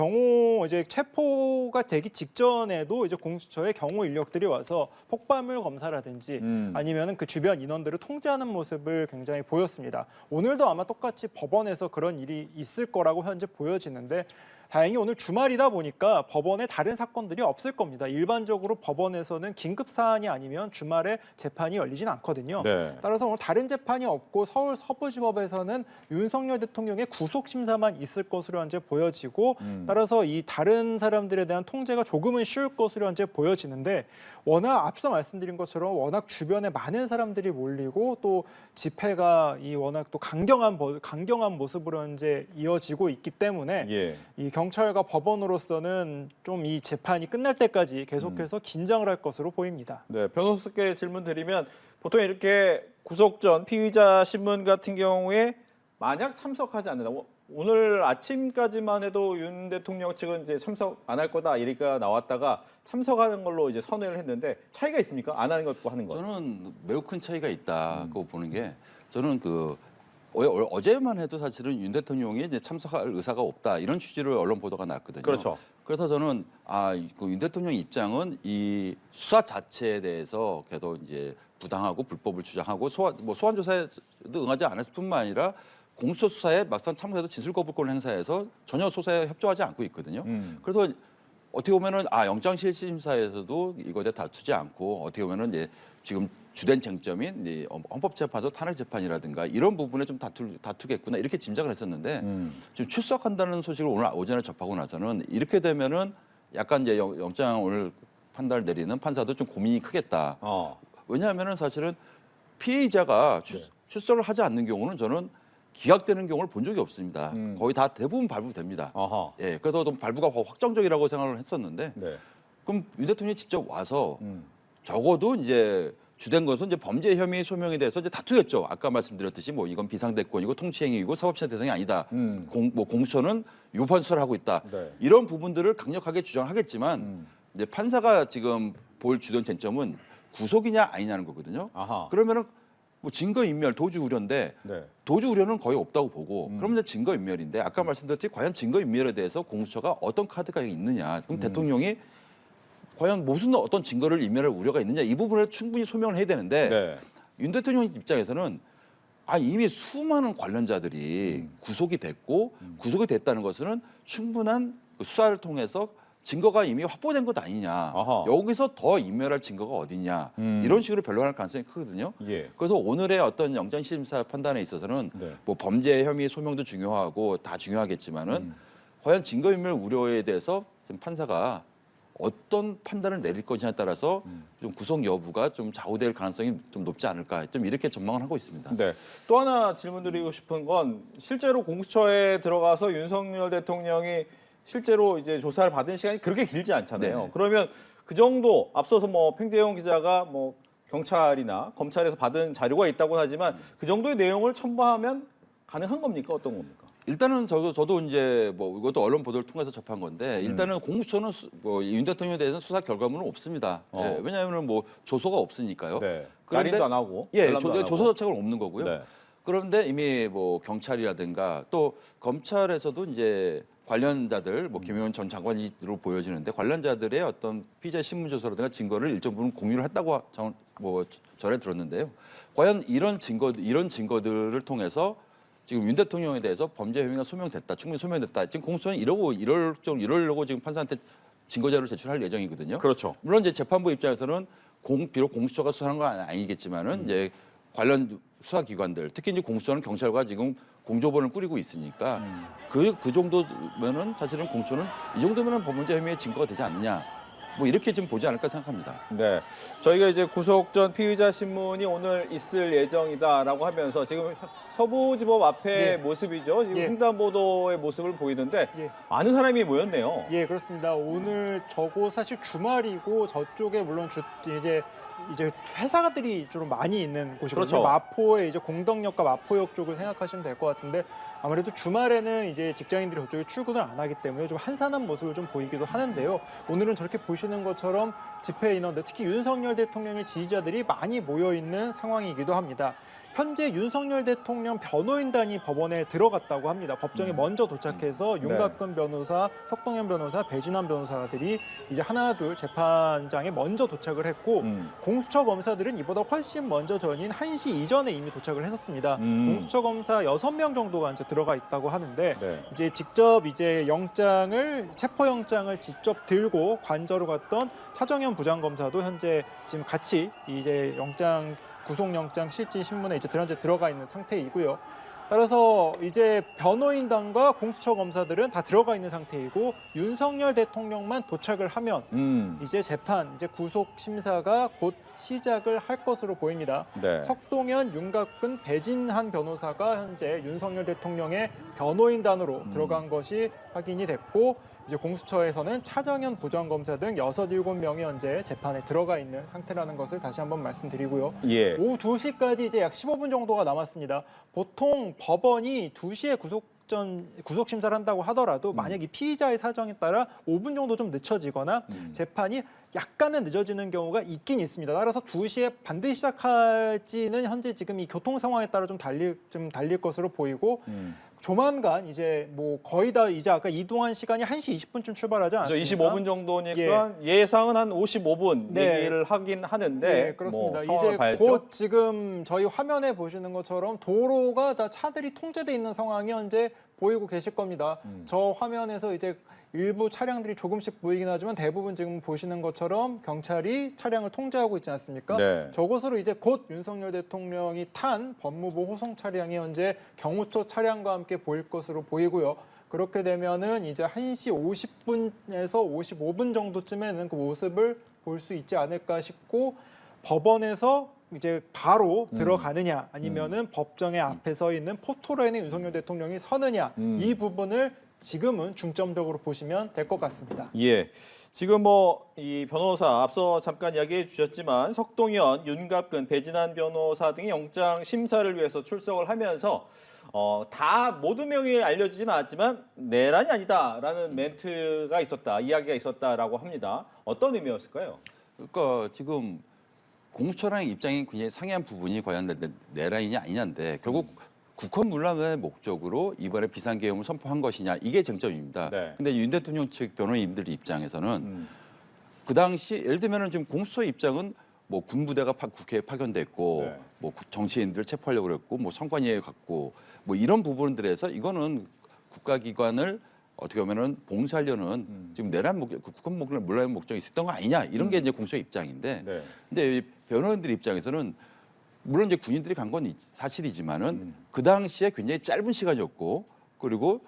이제 체포가 되기 직전에도 이제 공수처의 경호 인력들이 와서 폭발물 검사라든지 아니면은 그 주변 인원들을 통제하는 모습을 굉장히 보였습니다. 오늘도 아마 똑같이 법원에서 그런 일이 있을 거라고 현재 보여지는데 다행히 오늘 주말이다 보니까 법원에 다른 사건들이 없을 겁니다. 일반적으로 법원에서는 긴급 사안이 아니면 주말에 재판이 열리진 않거든요. 네. 따라서 오늘 다른 재판이 없고 서울 서부지법에서는 윤석열 대통령의 구속 심사만 있을 것으로 현재 보여지고 따라서 이 다른 사람들에 대한 통제가 조금은 쉬울 것으로 현재 보여지는데 워낙 앞서 말씀드린 것처럼 워낙 주변에 많은 사람들이 몰리고 또 집회가 이 워낙 또 강경한 모습으로 현재 이어지고 있기 때문에 예. 이 경찰과 법원으로서는 좀 이 재판이 끝날 때까지 계속해서 긴장을 할 것으로 보입니다. 네, 변호사께 질문 드리면 보통 이렇게 구속 전 피의자 신문 같은 경우에 만약 참석하지 않는다. 오늘 아침까지만 해도 윤 대통령 측은 이제 참석 안 할 거다 얘기가 나왔다가 참석하는 걸로 이제 선회를 했는데 차이가 있습니까? 안 하는 것과 하는 것. 저는 매우 큰 차이가 있다고 보는 게 저는 어제만 해도 사실은 윤 대통령이 이제 참석할 의사가 없다 이런 취지로 언론 보도가 났거든요. 그렇죠. 그래서 저는 윤 대통령 입장은 이 수사 자체에 대해서 계속 이제 부당하고 불법을 주장하고 소환 조사에도 응하지 않았을 뿐만 아니라 공수처 수사에 막상 참석해서 진술 거부권을 행사해서 전혀 수사에 협조하지 않고 있거든요. 그래서 어떻게 보면은 영장실질심사에서도 이거에 다투지 않고 어떻게 보면은 이제 지금 주된 쟁점인 이제 헌법재판소 탄핵 재판이라든가 이런 부분에 좀 다투겠구나 이렇게 짐작을 했었는데 지금 출석한다는 소식을 오늘 오전에 접하고 나서는 이렇게 되면은 약간 이제 영장 오늘 판단을 내리는 판사도 좀 고민이 크겠다. 왜냐하면은 사실은 피의자가 출석을 하지 않는 경우는 저는 기각되는 경우를 본 적이 없습니다. 거의 다 대부분 발부됩니다. 예, 그래서 좀 발부가 확정적이라고 생각을 했었는데 네. 그럼 윤 대통령이 직접 와서 적어도 이제 주된 것은 이제 범죄 혐의 소명에 대해서 이제 다투겠죠. 아까 말씀드렸듯이 뭐 이건 비상대권이고 통치행위이고 사법시행 대상이 아니다. 공수처는 유판 수사를 하고 있다. 네. 이런 부분들을 강력하게 주장하겠지만 이제 판사가 지금 볼 주된 쟁점은 구속이냐 아니냐는 거거든요. 그러면은 뭐 증거인멸, 도주 우려인데 네. 도주 우려는 거의 없다고 보고 그러면 이제 증거인멸인데 아까 말씀드렸듯이 과연 증거인멸에 대해서 공수처가 어떤 카드가 있느냐. 그럼 대통령이 과연 무슨 어떤 증거를 인멸할 우려가 있느냐 이 부분을 충분히 소명을 해야 되는데 네. 윤 대통령 입장에서는 이미 수많은 관련자들이 구속이 됐고 구속이 됐다는 것은 충분한 그 수사를 통해서 증거가 이미 확보된 것 아니냐. 여기서 더 인멸할 증거가 어디냐. 이런 식으로 변론할 가능성이 크거든요. 예. 그래서 오늘의 어떤 영장심사 판단에 있어서는 네. 뭐 범죄 혐의 소명도 중요하고 다 중요하겠지만은 과연 증거인멸 우려에 대해서 지금 판사가 어떤 판단을 내릴 것이냐에 따라서 좀 구속 여부가 좀 좌우될 가능성이 좀 높지 않을까 좀 이렇게 전망을 하고 있습니다. 네. 또 하나 질문드리고 싶은 건 실제로 공수처에 들어가서 윤석열 대통령이 실제로 이제 조사를 받은 시간이 그렇게 길지 않잖아요. 네네. 그러면 그 정도 앞서서 뭐 팽재용 기자가 뭐 경찰이나 검찰에서 받은 자료가 있다고 하지만 그 정도의 내용을 첨부하면 가능한 겁니까? 어떤 겁니까? 일단은 저도 이제 뭐 이것도 언론 보도를 통해서 접한 건데 일단은 공수처는 뭐 윤 대통령에 대해서는 수사 결과물은 없습니다. 예, 왜냐하면 뭐 조서가 없으니까요. 네. 그런데 날인도 안 하고. 예, 전람도 안 하고. 조서 자체가 없는 거고요. 네. 그런데 이미 뭐 경찰이라든가 또 검찰에서도 이제 관련자들 뭐 김용현 전 장관으로 보여지는데 관련자들의 어떤 피의자 신문 조서라든가 증거를 일정 부분 공유를 했다고 전에 들었는데요. 과연 이런 증거들을 통해서 지금 윤 대통령에 대해서 범죄 혐의가 소명됐다, 충분히 소명됐다. 지금 공수처는 이러려고 지금 판사한테 증거 자료를 제출할 예정이거든요. 그렇죠. 물론 이제 재판부 입장에서는 비록 공수처가 수사하는 건 아니겠지만은 이제 관련 수사기관들, 특히 이제 공수처는 경찰과 지금 공조본을 꾸리고 있으니까 그 정도면은 사실은 공수처는 이 정도면은 범죄 혐의의 증거가 되지 않느냐. 뭐 이렇게 좀 보지 않을까 생각합니다. 네, 저희가 이제 구속 전 피의자 신문이 오늘 있을 예정이다라고 하면서 지금 서부지법 앞의 모습이죠. 지금 횡단보도의 모습을 보이는데 많은 사람이 모였네요. 예, 그렇습니다. 오늘 저곳 사실 주말이고 저쪽에 물론 이제 회사들이 좀 많이 있는 곳이거든요. 그렇죠. 마포의 이제 공덕역과 마포역 쪽을 생각하시면 될 것 같은데 아무래도 주말에는 이제 직장인들이 저쪽에 출근을 안 하기 때문에 좀 한산한 모습을 좀 보이기도 하는데요. 오늘은 저렇게 보시는 것처럼 집회 인원들, 특히 윤석열 대통령의 지지자들이 많이 모여 있는 상황이기도 합니다. 현재 윤석열 대통령 변호인단이 법원에 들어갔다고 합니다. 법정에 먼저 도착해서 윤곽근 변호사, 석동현 변호사, 배진환 변호사들이 이제 하나둘 재판장에 먼저 도착을 했고 공수처 검사들은 이보다 훨씬 먼저 전인 1시 이전에 이미 도착을 했었습니다. 공수처 검사 6명 정도가 이제 들어가 있다고 하는데 네. 이제 직접 이제 체포영장을 직접 들고 관저로 갔던 차정현 부장검사도 현재 지금 같이 이제 구속영장 실질 신문에 이제 현재 들어가 있는 상태이고요. 따라서 이제 변호인단과 공수처 검사들은 다 들어가 있는 상태이고 윤석열 대통령만 도착을 하면 이제 구속 심사가 곧 시작을 할 것으로 보입니다. 네. 석동현, 윤곽근, 배진환 변호사가 현재 윤석열 대통령의 변호인단으로 들어간 것이 확인이 됐고 이제 공수처에서는 차정현 부장검사 등 6, 7명이 현재 재판에 들어가 있는 상태라는 것을 다시 한번 말씀드리고요. 예. 오후 2시까지 이제 약 15분 정도가 남았습니다. 보통 법원이 2시에 구속 심사를 한다고 하더라도 만약 이 피의자의 사정에 따라 5분 정도 좀 늦춰지거나 재판이 약간은 늦어지는 경우가 있긴 있습니다. 따라서 2시에 반드시 시작할지는 현재 지금 이 교통 상황에 따라 좀 달릴 것으로 보이고 조만간 이제 뭐 거의 다 이제 아까 이동한 시간이 1시 20분쯤 출발하지 않았습니까? 25분 정도니까 예상은 한 55분 네. 얘기를 하긴 하는데 네, 그렇습니다. 뭐 이제 봐야죠. 곧 지금 저희 화면에 보시는 것처럼 도로가 다 차들이 통제돼 있는 상황이 현재 보이고 계실 겁니다. 저 화면에서 이제 일부 차량들이 조금씩 보이긴 하지만 대부분 지금 보시는 것처럼 경찰이 차량을 통제하고 있지 않습니까? 네. 저곳으로 이제 곧 윤석열 대통령이 탄 법무부 호송 차량이 현재 경호처 차량과 함께 보일 것으로 보이고요. 그렇게 되면은 이제 1시 50분에서 55분 정도쯤에는 그 모습을 볼 수 있지 않을까 싶고 법원에서 이제 바로 들어가느냐 아니면은 법정의 앞에 서 있는 포토라인에 윤석열 대통령이 서느냐 이 부분을 지금은 중점적으로 보시면 될 것 같습니다. 예. 지금 뭐 이 변호사 앞서 잠깐 이야기해 주셨지만 석동현, 윤갑근, 배진환 변호사 등이 영장 심사를 위해서 출석을 하면서 다 모든 명이 알려지지는 않았지만 내란이 아니다라는 멘트가 있었다, 이야기가 있었다라고 합니다. 어떤 의미였을까요? 그러니까 지금 공수처라는 입장이 굉장히 상이한 부분이 과연 내란이냐 아니냐인데 결국 국헌 문란의 목적으로 이번에 비상계엄을 선포한 것이냐 이게 쟁점입니다. 네. 근데 윤 대통령 측 변호인들 입장에서는 그 당시 예를 들면은 지금 공수처 입장은 뭐 군부대가 국회에 파견됐고 네. 뭐 정치인들 체포하려고 그랬고 뭐 선관위에 갔고 뭐 이런 부분들에서 이거는 국가기관을 어떻게 보면은 봉쇄하려는 지금 내란 목적, 국헌 문란의 목적이 있었던 거 아니냐 이런 게 이제 공수처 입장인데, 네. 근데 이 변호인들 입장에서는 물론 이제 군인들이 간 건 사실이지만은 그 당시에 굉장히 짧은 시간이었고 그리고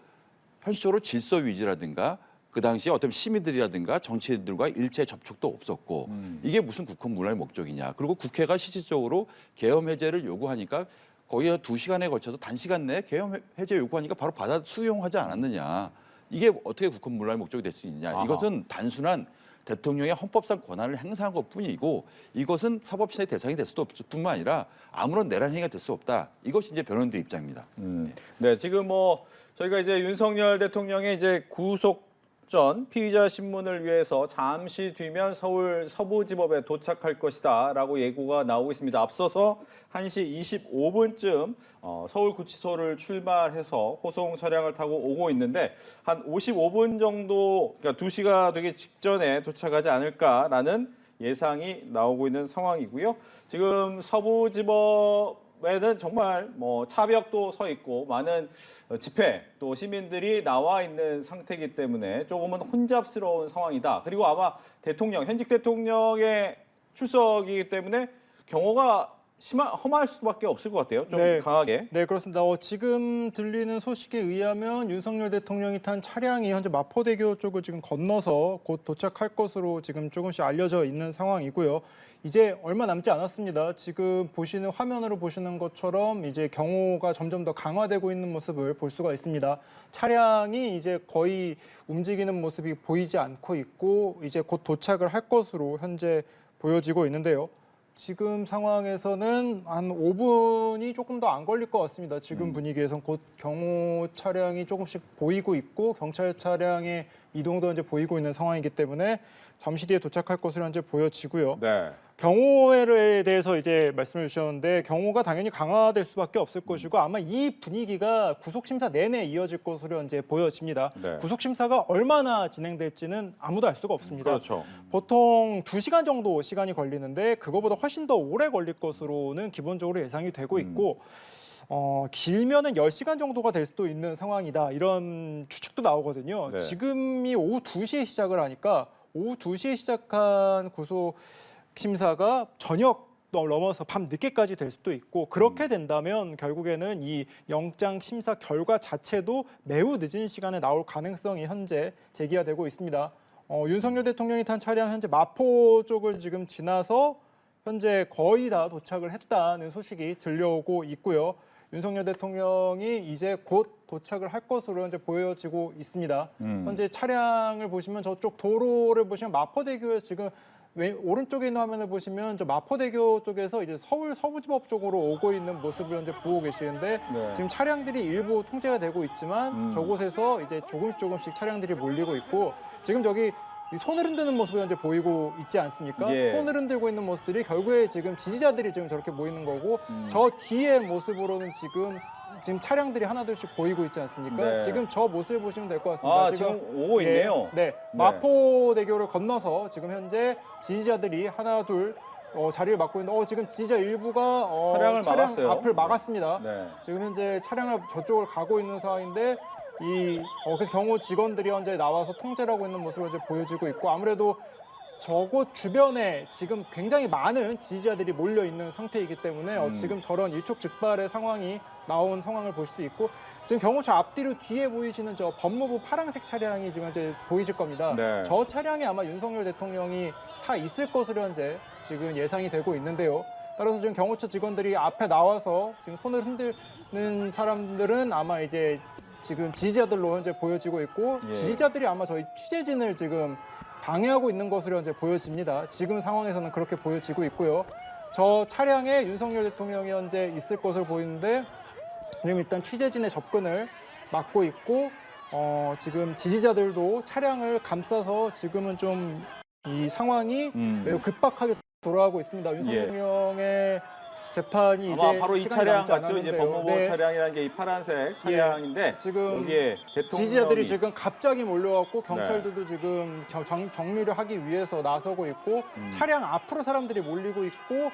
현실적으로 질서 유지라든가 그 당시에 어떤 시민들이라든가 정치인들과 일체 접촉도 없었고 이게 무슨 국헌 문란의 목적이냐. 그리고 국회가 실질적으로 계엄 해제를 요구하니까 거의 2시간에 걸쳐서 단시간 내에 계엄 해제 요구하니까 바로 받아 수용하지 않았느냐. 이게 어떻게 국헌 문란의 목적이 될 수 있느냐. 아하. 이것은 단순한 대통령의 헌법상 권한을 행사한 것뿐이고 이것은 사법시의 대상이 될 수도 없을 뿐만 아니라 아무런 내란 행위가 될 수 없다. 이것이 이제 변호인들 입장입니다. 네, 지금 뭐 저희가 이제 윤석열 대통령의 이제 구속 전 피의자 신문을 위해서 잠시 뒤면 서울 서부지법에 도착할 것이다라고 예고가 나오고 있습니다. 앞서서 1시 25분쯤 서울구치소를 출발해서 호송 차량을 타고 오고 있는데 한 55분 정도, 그러니까 2시가 되기 직전에 도착하지 않을까라는 예상이 나오고 있는 상황이고요. 지금 서부지법에는 정말 뭐 차벽도 서 있고 많은 집회 또 시민들이 나와 있는 상태이기 때문에 조금은 혼잡스러운 상황이다. 그리고 아마 현직 대통령의 출석이기 때문에 경호가 험할 수밖에 없을 것 같아요. 좀 네. 강하게. 네, 그렇습니다. 지금 들리는 소식에 의하면 윤석열 대통령이 탄 차량이 현재 마포대교 쪽을 지금 건너서 곧 도착할 것으로 지금 조금씩 알려져 있는 상황이고요. 이제 얼마 남지 않았습니다. 지금 화면으로 보시는 것처럼 이제 경호가 점점 더 강화되고 있는 모습을 볼 수가 있습니다. 차량이 이제 거의 움직이는 모습이 보이지 않고 있고 이제 곧 도착을 할 것으로 현재 보여지고 있는데요. 지금 상황에서는 한 5분이 조금 더 안 걸릴 것 같습니다. 지금 분위기에선 곧 경호 차량이 조금씩 보이고 있고 경찰 차량의 이동도 현재 보이고 있는 상황이기 때문에 잠시 뒤에 도착할 것으로 현재 보여지고요. 네. 경호에 대해서 이제 말씀을 주셨는데 경호가 당연히 강화될 수밖에 없을 것이고 아마 이 분위기가 구속 심사 내내 이어질 것으로 현재 보여집니다. 네. 구속 심사가 얼마나 진행될지는 아무도 알 수가 없습니다. 그렇죠. 보통 2시간 정도 시간이 걸리는데 그거보다 훨씬 더 오래 걸릴 것으로는 기본적으로 예상이 되고 있고 길면은 10시간 정도가 될 수도 있는 상황이다. 이런 추측도 나오거든요. 네. 지금이 오후 2시에 시작을 하니까 오후 2시에 시작한 구속 심사가 저녁 넘어서 밤 늦게까지 될 수도 있고 그렇게 된다면 결국에는 이 영장 심사 결과 자체도 매우 늦은 시간에 나올 가능성이 현재 제기가 되고 있습니다. 윤석열 대통령이 탄 차량 현재 마포 쪽을 지금 지나서 현재 거의 다 도착을 했다는 소식이 들려오고 있고요. 윤석열 대통령이 이제 곧 도착을 할 것으로 현재 보여지고 있습니다. 현재 차량을 보시면 저쪽 도로를 보시면 마포대교에서 지금 오른쪽에 있는 화면을 보시면 저 마포대교 쪽에서 이제 서울 서부지법 쪽으로 오고 있는 모습을 현재 보고 계시는데 네. 지금 차량들이 일부 통제가 되고 있지만 저곳에서 이제 조금씩 차량들이 몰리고 있고 지금 저기 이 손을 흔드는 모습이 현재 보이고 있지 않습니까? 예. 손을 흔들고 있는 모습들이 결국에 지금 지지자들이 지금 저렇게 모이는 거고 저 뒤의 모습으로는 지금 차량들이 하나둘씩 보이고 있지 않습니까? 네. 지금 저 모습을 보시면 될 것 같습니다. 아, 지금 오고 있네요. 네, 마포대교를 건너서 지금 현재 지지자들이 하나 둘 자리를 맡고 있는데 지금 지지자 일부가 차량을 차량 막았어요. 앞을 막았습니다. 네. 지금 현재 차량을 저쪽으로 가고 있는 상황인데 그래서 경호 직원들이 현재 나와서 통제를 하고 있는 모습을 이제 보여지고 있고 아무래도 저곳 주변에 지금 굉장히 많은 지지자들이 몰려 있는 상태이기 때문에 지금 저런 일촉즉발의 상황이 나온 상황을 볼 수 있고 지금 경호처 앞뒤로 뒤에 보이시는 저 법무부 파란색 차량이 지금 현재 보이실 겁니다. 네. 저 차량에 아마 윤석열 대통령이 타 있을 것으로 현재 지금 예상이 되고 있는데요. 따라서 지금 경호처 직원들이 앞에 나와서 지금 손을 흔드는 사람들은 아마 이제 지금 지지자들로 현재 보여지고 있고 예. 지지자들이 아마 저희 취재진을 지금 방해하고 있는 것으로 현재 보여집니다. 지금 상황에서는 그렇게 보여지고 있고요. 저 차량에 윤석열 대통령이 현재 있을 것으로 보이는데 지금 일단 취재진의 접근을 막고 있고 지금 지지자들도 차량을 감싸서 지금은 좀 이 상황이 매우 급박하게 돌아가고 있습니다. 윤석열 예. 대통령의 재판이 아마 이제 바로 이 시간이 차량 남지 같죠? 이제 않았는데요. 법무부 네. 차량이라는 게 이 파란색 차량인데 지금 여기에 대통령이 지지자들이 지금 갑자기 몰려왔고 경찰들도 지금 정리를 하기 위해서 나서고 있고 차량 앞으로 사람들이 몰리고 있고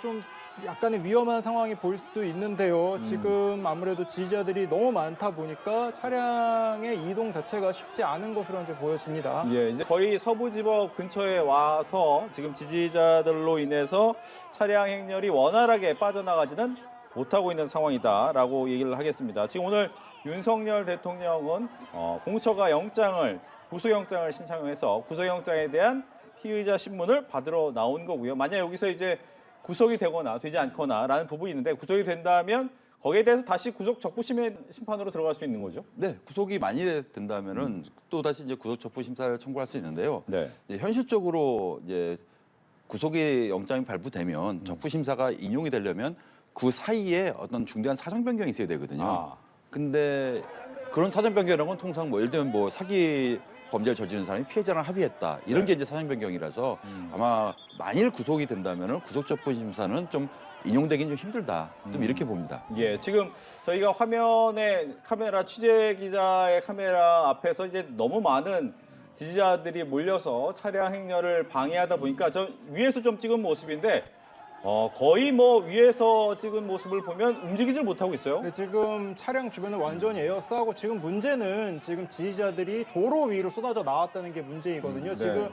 좀 약간의 위험한 상황이 보일 수도 있는데요. 지금 아무래도 지지자들이 너무 많다 보니까 차량의 이동 자체가 쉽지 않은 것으로 현재 보여집니다. 예, 이제 거의 서부지법 근처에 와서 지금 지지자들로 인해서 차량 행렬이 원활하게 빠져나가지는 못하고 있는 상황이다라고 얘기를 하겠습니다. 지금 오늘 윤석열 대통령은 공처가 구속영장을 신청해서 구속영장에 대한 피의자 신문을 받으러 나온 거고요. 만약 여기서 이제 구속이 되거나 되지 않거나라는 부분이 있는데 구속이 된다면 거기에 대해서 다시 구속 적부 심판으로 들어갈 수 있는 거죠? 네, 구속이 만일에 된다면은 또 다시 이제 구속 적부 심사를 청구할 수 있는데요. 네. 이제 현실적으로 이제 구속의 영장이 발부되면 적부 심사가 인용이 되려면 그 사이에 어떤 중대한 사정 변경이 있어야 되거든요. 근데 그런 사정 변경이라는 건 통상 뭐 예를 들면 뭐 사기 범죄를 저지른 사람이 피해자랑 합의했다 이런 게 이제 사정 변경이라서 아마 만일 구속이 된다면은 구속 적부 심사는 좀 인용되긴 좀 힘들다. 좀 이렇게 봅니다. 예, 지금 저희가 화면에 취재 기자의 카메라 앞에서 이제 너무 많은 지지자들이 몰려서 차량 행렬을 방해하다 보니까 저 위에서 좀 찍은 모습인데 거의 뭐 위에서 찍은 모습을 보면 움직이질 못하고 있어요. 네, 지금 차량 주변을 완전히 에어싸고 지금 문제는 지금 지지자들이 도로 위로 쏟아져 나왔다는 게 문제이거든요. 네.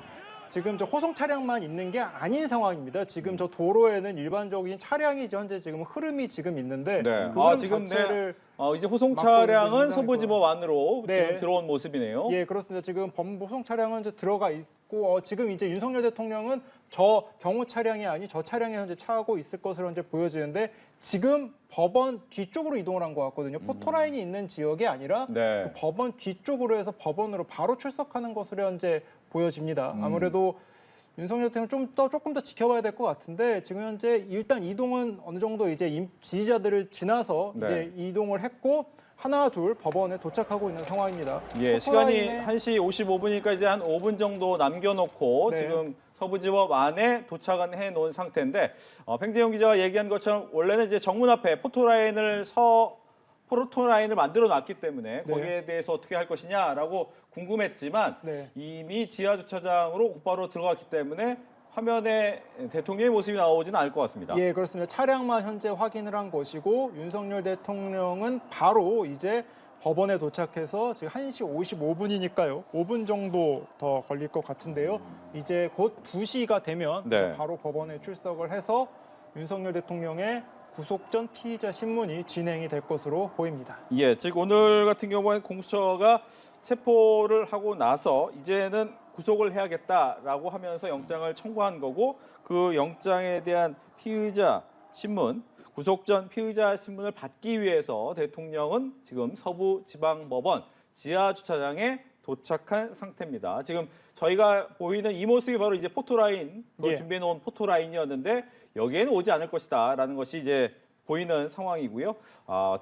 지금 저 호송 차량만 있는 게 아닌 상황입니다. 지금 저 도로에는 일반적인 차량이 현재 지금 흐름이 지금 있는데 네. 그 흐름 지금 자체를 이제 호송 막고 있는 차량은 현상이고요. 서부지법 안으로 네. 지금 들어온 모습이네요. 예, 그렇습니다. 지금 법무부 호송 차량은 이제 들어가 있고 지금 이제 윤석열 대통령은 저 경호 차량이 아닌 저 차량에 현재 차고 있을 것으로 현재 보여지는데 지금 법원 뒤쪽으로 이동을 한 것 같거든요. 포토라인이 있는 지역이 아니라 네. 그 법원 뒤쪽으로 해서 법원으로 바로 출석하는 것으로 현재 보여집니다. 아무래도 윤석열 대통령 조금 더 지켜봐야 될 것 같은데 지금 현재 일단 이동은 어느 정도 이제 지지자들을 지나서 네. 이제 이동을 했고 하나 둘 법원에 도착하고 있는 상황입니다. 예, 시간이 포토라인에 1시 55분이니까 이제 한 5분 정도 남겨놓고 네. 지금 서부지법 안에 도착은 해놓은 상태인데 팽재용 기자가 얘기한 것처럼 원래는 이제 정문 앞에 포토라인을 만들어 놨기 때문에 네. 거기에 대해서 어떻게 할 것이냐라고 궁금했지만 네. 이미 지하 주차장으로 곧바로 들어갔기 때문에 화면에 대통령의 모습이 나오지는 않을 것 같습니다. 예, 그렇습니다. 차량만 현재 확인을 한 것이고 윤석열 대통령은 바로 이제 법원에 도착해서 지금 1시 55분이니까요. 5분 정도 더 걸릴 것 같은데요. 이제 곧 2시가 되면 네. 이제 바로 법원에 출석을 해서 윤석열 대통령의 구속 전 피의자 신문이 진행이 될 것으로 보입니다. 예, 즉 오늘 같은 경우에는 공수처가 체포를 하고 나서 이제는 구속을 해야겠다라고 하면서 영장을 청구한 거고 그 영장에 대한 피의자 신문, 구속 전 피의자 신문을 받기 위해서 대통령은 지금 서부지방법원 지하주차장에 도착한 상태입니다. 지금 저희가 보이는 이 모습이 바로 이제 포토라인, 예. 준비해 놓은 포토라인이었는데 여기에는 오지 않을 것이다라는 것이 이제 보이는 상황이고요.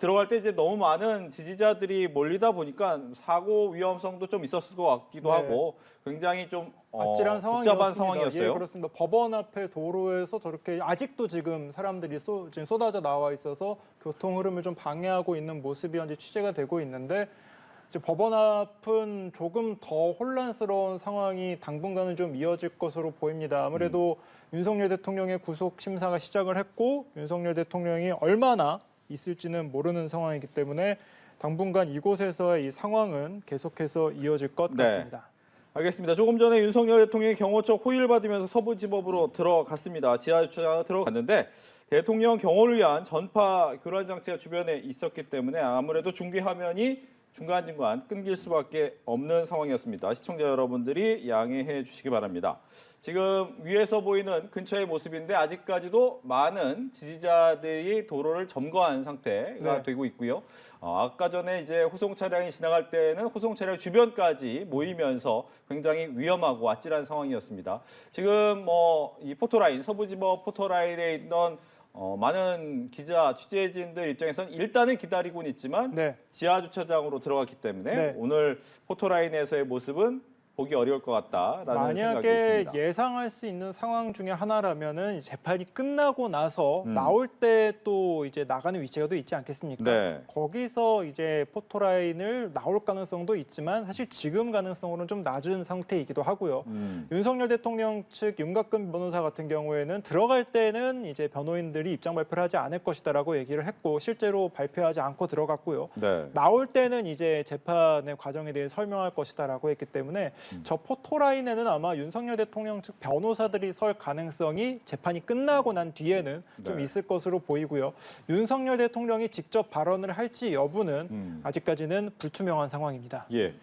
들어갈 때 이제 너무 많은 지지자들이 몰리다 보니까 사고 위험성도 좀 있었을 것 같기도 네. 하고 굉장히 좀 아찔한 복잡한 상황이었습니다. 상황이었어요. 예, 그렇습니다. 법원 앞에 도로에서 저렇게 아직도 지금 사람들이 지금 쏟아져 나와 있어서 교통 흐름을 좀 방해하고 있는 모습이 현재 취재가 되고 있는데 이제 법원 앞은 조금 더 혼란스러운 상황이 당분간은 좀 이어질 것으로 보입니다. 아무래도 윤석열 대통령의 구속 심사가 시작을 했고 윤석열 대통령이 얼마나 있을지는 모르는 상황이기 때문에 당분간 이곳에서의 이 상황은 계속해서 이어질 것 네. 같습니다. 알겠습니다. 조금 전에 윤석열 대통령이 경호처 호의를 받으면서 서부지법으로 들어갔습니다. 지하주차장으로 들어갔는데 대통령 경호를 위한 전파 교란 장치가 주변에 있었기 때문에 아무래도 중계 화면이 중간중간 끊길 수밖에 없는 상황이었습니다. 시청자 여러분들이 양해해 주시기 바랍니다. 지금 위에서 보이는 근처의 모습인데 아직까지도 많은 지지자들이 도로를 점거한 상태가 네. 되고 있고요. 아까 전에 이제 호송 차량이 지나갈 때는 호송 차량 주변까지 모이면서 굉장히 위험하고 아찔한 상황이었습니다. 지금 이 포토라인, 서부지법 포토라인에 있던 많은 기자, 취재진들 입장에서는 일단은 기다리고는 있지만 네. 지하 주차장으로 들어갔기 때문에 네. 오늘 포토라인에서의 모습은 보기 어려울 것 같다라는 생각이 만약에 듭니다. 예상할 수 있는 상황 중에 하나라면은 재판이 끝나고 나서 음. 나올 때 또 이제 나가는 위치가 또 있지 않겠습니까? 네. 거기서 이제 포토라인을 나올 가능성도 있지만 사실 지금 가능성으로는 좀 낮은 상태이기도 하고요. 윤석열 대통령 측 윤곽근 변호사 같은 경우에는 들어갈 때는 이제 변호인들이 입장 발표를 하지 않을 것이다라고 얘기를 했고 실제로 발표하지 않고 들어갔고요. 네. 나올 때는 이제 재판의 과정에 대해 설명할 것이다라고 했기 때문에 저 포토라인에는 아마 윤석열 대통령 측 변호사들이 설 가능성이 재판이 끝나고 난 뒤에는 좀 네. 있을 것으로 보이고요. 윤석열 대통령이 직접 발언을 할지 여부는 아직까지는 불투명한 상황입니다. 예.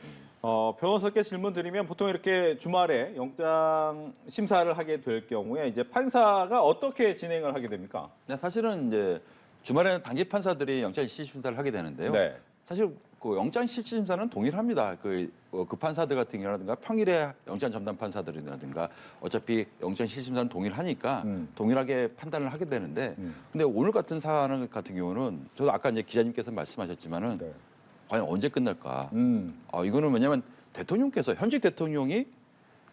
변호사께 질문 드리면 보통 이렇게 주말에 영장 심사를 하게 될 경우에 이제 판사가 어떻게 진행을 하게 됩니까? 네, 사실은 이제 주말에는 단기 판사들이 영장 실질 심사를 하게 되는데요. 네. 사실 그 영장 실질 심사는 동일합니다. 그 판사들 같은 경우라든가 평일에 영장 전담 판사들이라든가 어차피 영장 실질 심사는 동일하니까 동일하게 판단을 하게 되는데 근데 오늘 같은 사안 같은 경우는 저도 아까 이제 기자님께서 말씀하셨지만은 네. 과연 언제 끝날까? 음. 이거는 왜냐하면 대통령께서 현직 대통령이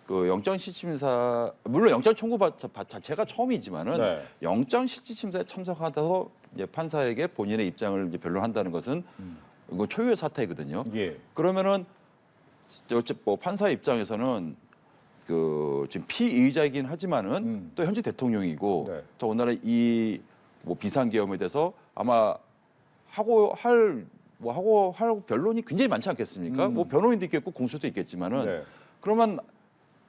그 영장 실질심사 물론 영장 청구 자체가 처음이지만은 네. 영장 실질심사에 참석하다서 이제 판사에게 본인의 입장을 이제 변론한다는 것은 이거 초유의 사태거든요. 예. 그러면은 어쨌든 뭐 판사 입장에서는 그 지금 피의자이긴 하지만은 또 현직 대통령이고 네. 더군다나 이 뭐 비상계엄에 대해서 아마 하고 할 변론이 굉장히 많지 않겠습니까? 뭐 변호인도 있겠고 공소도 있겠지만은 네. 그러면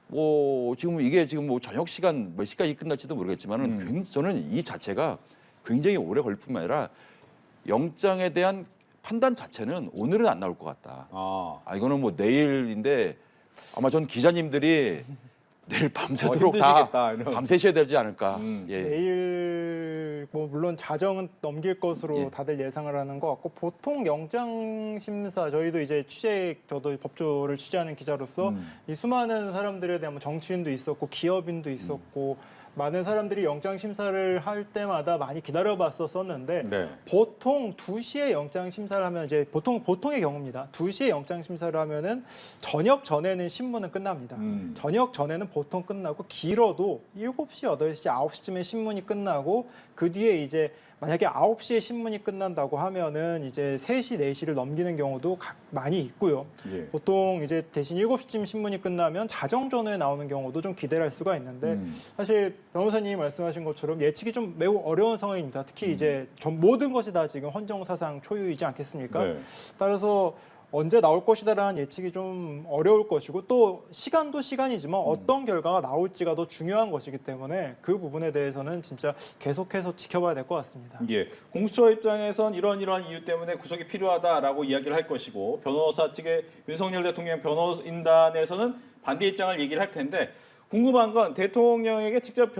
뭐 지금 이게 지금 뭐 저녁 시간 몇 시까지 끝날지도 모르겠지만은 저는 이 자체가 굉장히 오래 걸릴 뿐만 아니라 영장에 대한 판단 자체는 오늘은 안 나올 것 같다. 이거는 뭐 내일인데 아마 전 기자님들이 내일 밤새도록 힘드시겠다, 다 이런. 밤새셔야 되지 않을까. 예. 내일 뭐 물론 자정은 넘길 것으로 예. 다들 예상을 하는 것 같고 보통 영장 심사 저희도 이제 저도 법조를 취재하는 기자로서 이 수많은 사람들에 대한 뭐 정치인도 있었고 기업인도 있었고 많은 사람들이 영장 심사를 할 때마다 많이 기다려봤었는데 네. 보통 2시에 영장 심사를 하면 이제 보통의 경우입니다. 2시에 영장 심사를 하면은 저녁 전에는 신문은 끝납니다. 저녁 전에는 보통 끝나고 길어도 7시, 8시, 9시쯤에 신문이 끝나고 그 뒤에 이제 만약에 9시에 신문이 끝난다고 하면은 이제 3시, 4시를 넘기는 경우도 많이 있고요. 예. 보통 이제 대신 7시쯤 신문이 끝나면 자정 전후에 나오는 경우도 좀 기대할 수가 있는데 사실 변호사님이 말씀하신 것처럼 예측이 좀 매우 어려운 상황입니다. 특히 이제 모든 것이 다 지금 헌정사상 초유이지 않겠습니까? 네. 따라서 언제 나올 것이다라는 예측이 좀 어려울 것이고 또 시간도 시간이지만 어떤 결과가 나올지가 더 중요한 것이기 때문에 그 부분에 대해서는 진짜 계속해서 지켜봐야 될 것 같습니다. 예, 공수처 입장에선 이러한 이유 때문에 구속이 필요하다라고 이야기를 할 것이고 변호사 측의 윤석열 대통령 변호인단에서는 반대 입장을 얘기를 할 텐데 궁금한 건 대통령에게 직접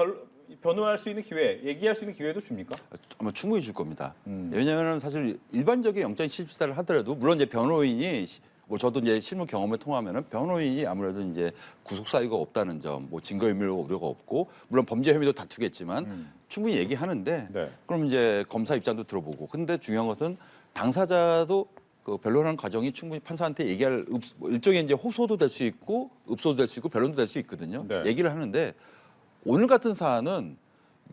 변호할 수 있는 기회, 얘기할 수 있는 기회도 줍니까? 아마 충분히 줄 겁니다. 왜냐하면 사실 일반적인 영장 심사를 하더라도 물론 이제 변호인이 뭐 저도 이제 실무 경험을 통하면은 변호인이 아무래도 이제 구속 사유가 없다는 점, 뭐 증거 인멸 우려가 없고 물론 범죄 혐의도 다투겠지만 충분히 얘기하는데 네. 그럼 이제 검사 입장도 들어보고 근데 중요한 것은 당사자도 그 변론하는 과정이 충분히 판사한테 얘기할 일종의 이제 호소도 될 수 있고 읍소도 될 수 있고 변론도 될 수 있거든요. 네. 얘기를 하는데 오늘 같은 사안은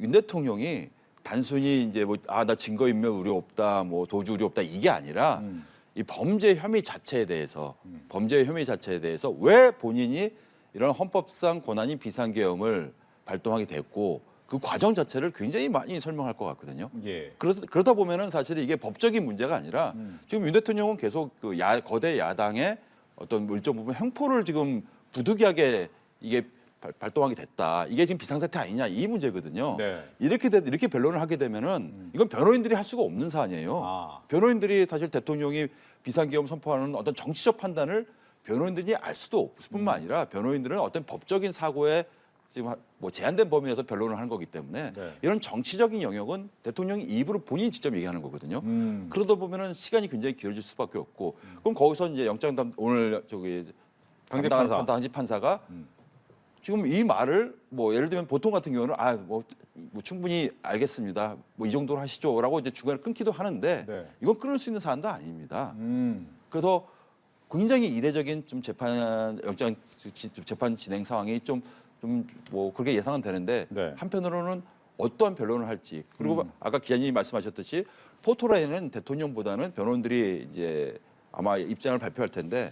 윤 대통령이 단순히 이제 뭐 나 증거 인멸 우려 없다, 뭐 도주 우려 없다 이게 아니라 이 범죄 혐의 자체에 대해서 왜 본인이 이런 헌법상 권한인 비상계엄을 발동하게 됐고 그 과정 자체를 굉장히 많이 설명할 것 같거든요. 예. 그러다 보면은 사실 이게 법적인 문제가 아니라 지금 윤 대통령은 계속 그 거대 야당의 어떤 일정 부분 횡포를 지금 부득이하게 이게 발동하게 됐다. 이게 지금 비상사태 아니냐 이 문제거든요. 네. 이렇게 변론을 하게 되면은 이건 변호인들이 할 수가 없는 사안이에요. 아. 변호인들이 사실 대통령이 비상계엄 선포하는 어떤 정치적 판단을 변호인들이 알 수도 없을 뿐만 아니라 변호인들은 어떤 법적인 사고에 지금 뭐 제한된 범위 내에서 변론을 하는 거기 때문에 네. 이런 정치적인 영역은 대통령이 입으로 본인이 직접 얘기하는 거거든요. 그러다 보면은 시간이 굉장히 길어질 수밖에 없고 그럼 거기서 이제 오늘 당직 판사가 지금 이 말을 뭐 예를 들면 보통 같은 경우는 뭐 충분히 알겠습니다. 뭐 이 정도로 하시죠라고 이제 중간에 끊기도 하는데 네. 이건 끊을 수 있는 사안도 아닙니다. 그래서 굉장히 이례적인 좀 영장 재판 진행 상황이 좀 뭐 그렇게 예상은 되는데 네. 한편으로는 어떠한 변론을 할지 그리고 아까 기자님이 말씀하셨듯이 포토라인은 대통령보다는 변호인들이 이제 아마 입장을 발표할 텐데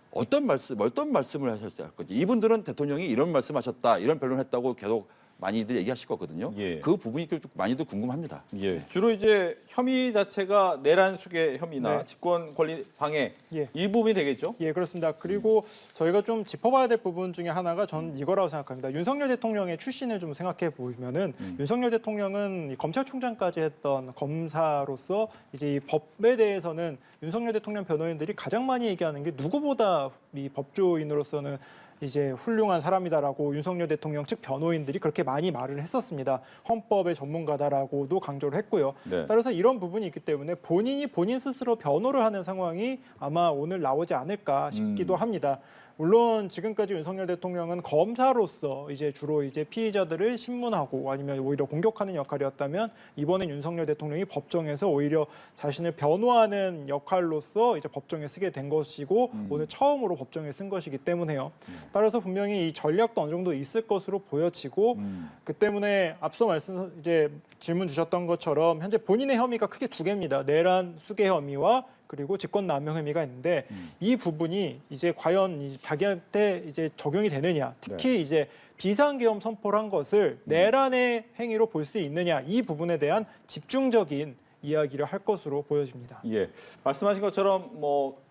어떤 말씀을 하셨어야 할 건지 이분들은 대통령이 이런 말씀하셨다 이런 변론했다고 계속 많이들 얘기하실 거거든요. 예. 그 부분이 좀 많이들 궁금합니다. 예. 주로 이제 혐의 자체가 내란 수괴 혐의나 네. 직권 권리 방해 예. 이 부분이 되겠죠. 예, 그렇습니다. 그리고 저희가 좀 짚어봐야 될 부분 중에 하나가 전 이거라고 생각합니다. 윤석열 대통령의 출신을 좀 생각해 보면은 윤석열 대통령은 이 검찰총장까지 했던 검사로서 이제 이 법에 대해서는 윤석열 대통령 변호인들이 가장 많이 얘기하는 게 누구보다 이 법조인으로서는 이제 훌륭한 사람이다라고 윤석열 대통령 측 변호인들이 그렇게 많이 말을 했었습니다. 헌법의 전문가다라고도 강조를 했고요. 네. 따라서 이런 부분이 있기 때문에 본인 스스로 변호를 하는 상황이 아마 오늘 나오지 않을까 싶기도 합니다. 물론 지금까지 윤석열 대통령은 검사로서 이제 주로 이제 피의자들을 신문하고 아니면 오히려 공격하는 역할이었다면 이번엔 윤석열 대통령이 법정에서 오히려 자신을 변호하는 역할로서 이제 법정에 쓰게 된 것이고 오늘 처음으로 법정에 쓴 것이기 때문에요. 따라서 분명히 이 전략도 어느 정도 있을 것으로 보여지고 그 때문에 앞서 이제 질문 주셨던 것처럼 현재 본인의 혐의가 크게 2개입니다. 내란 수괴 혐의와 그리고 직권남용 혐의가 있는데 이 부분이 이제 과연 자기한테 이제 적용이 되느냐, 특히 이제 비상계엄 선포를 한 것을 내란의 행위로 볼 수 있느냐 이 부분에 대한 집중적인 이야기를 할 것으로 보여집니다. 예. 말씀하신 것처럼 뭐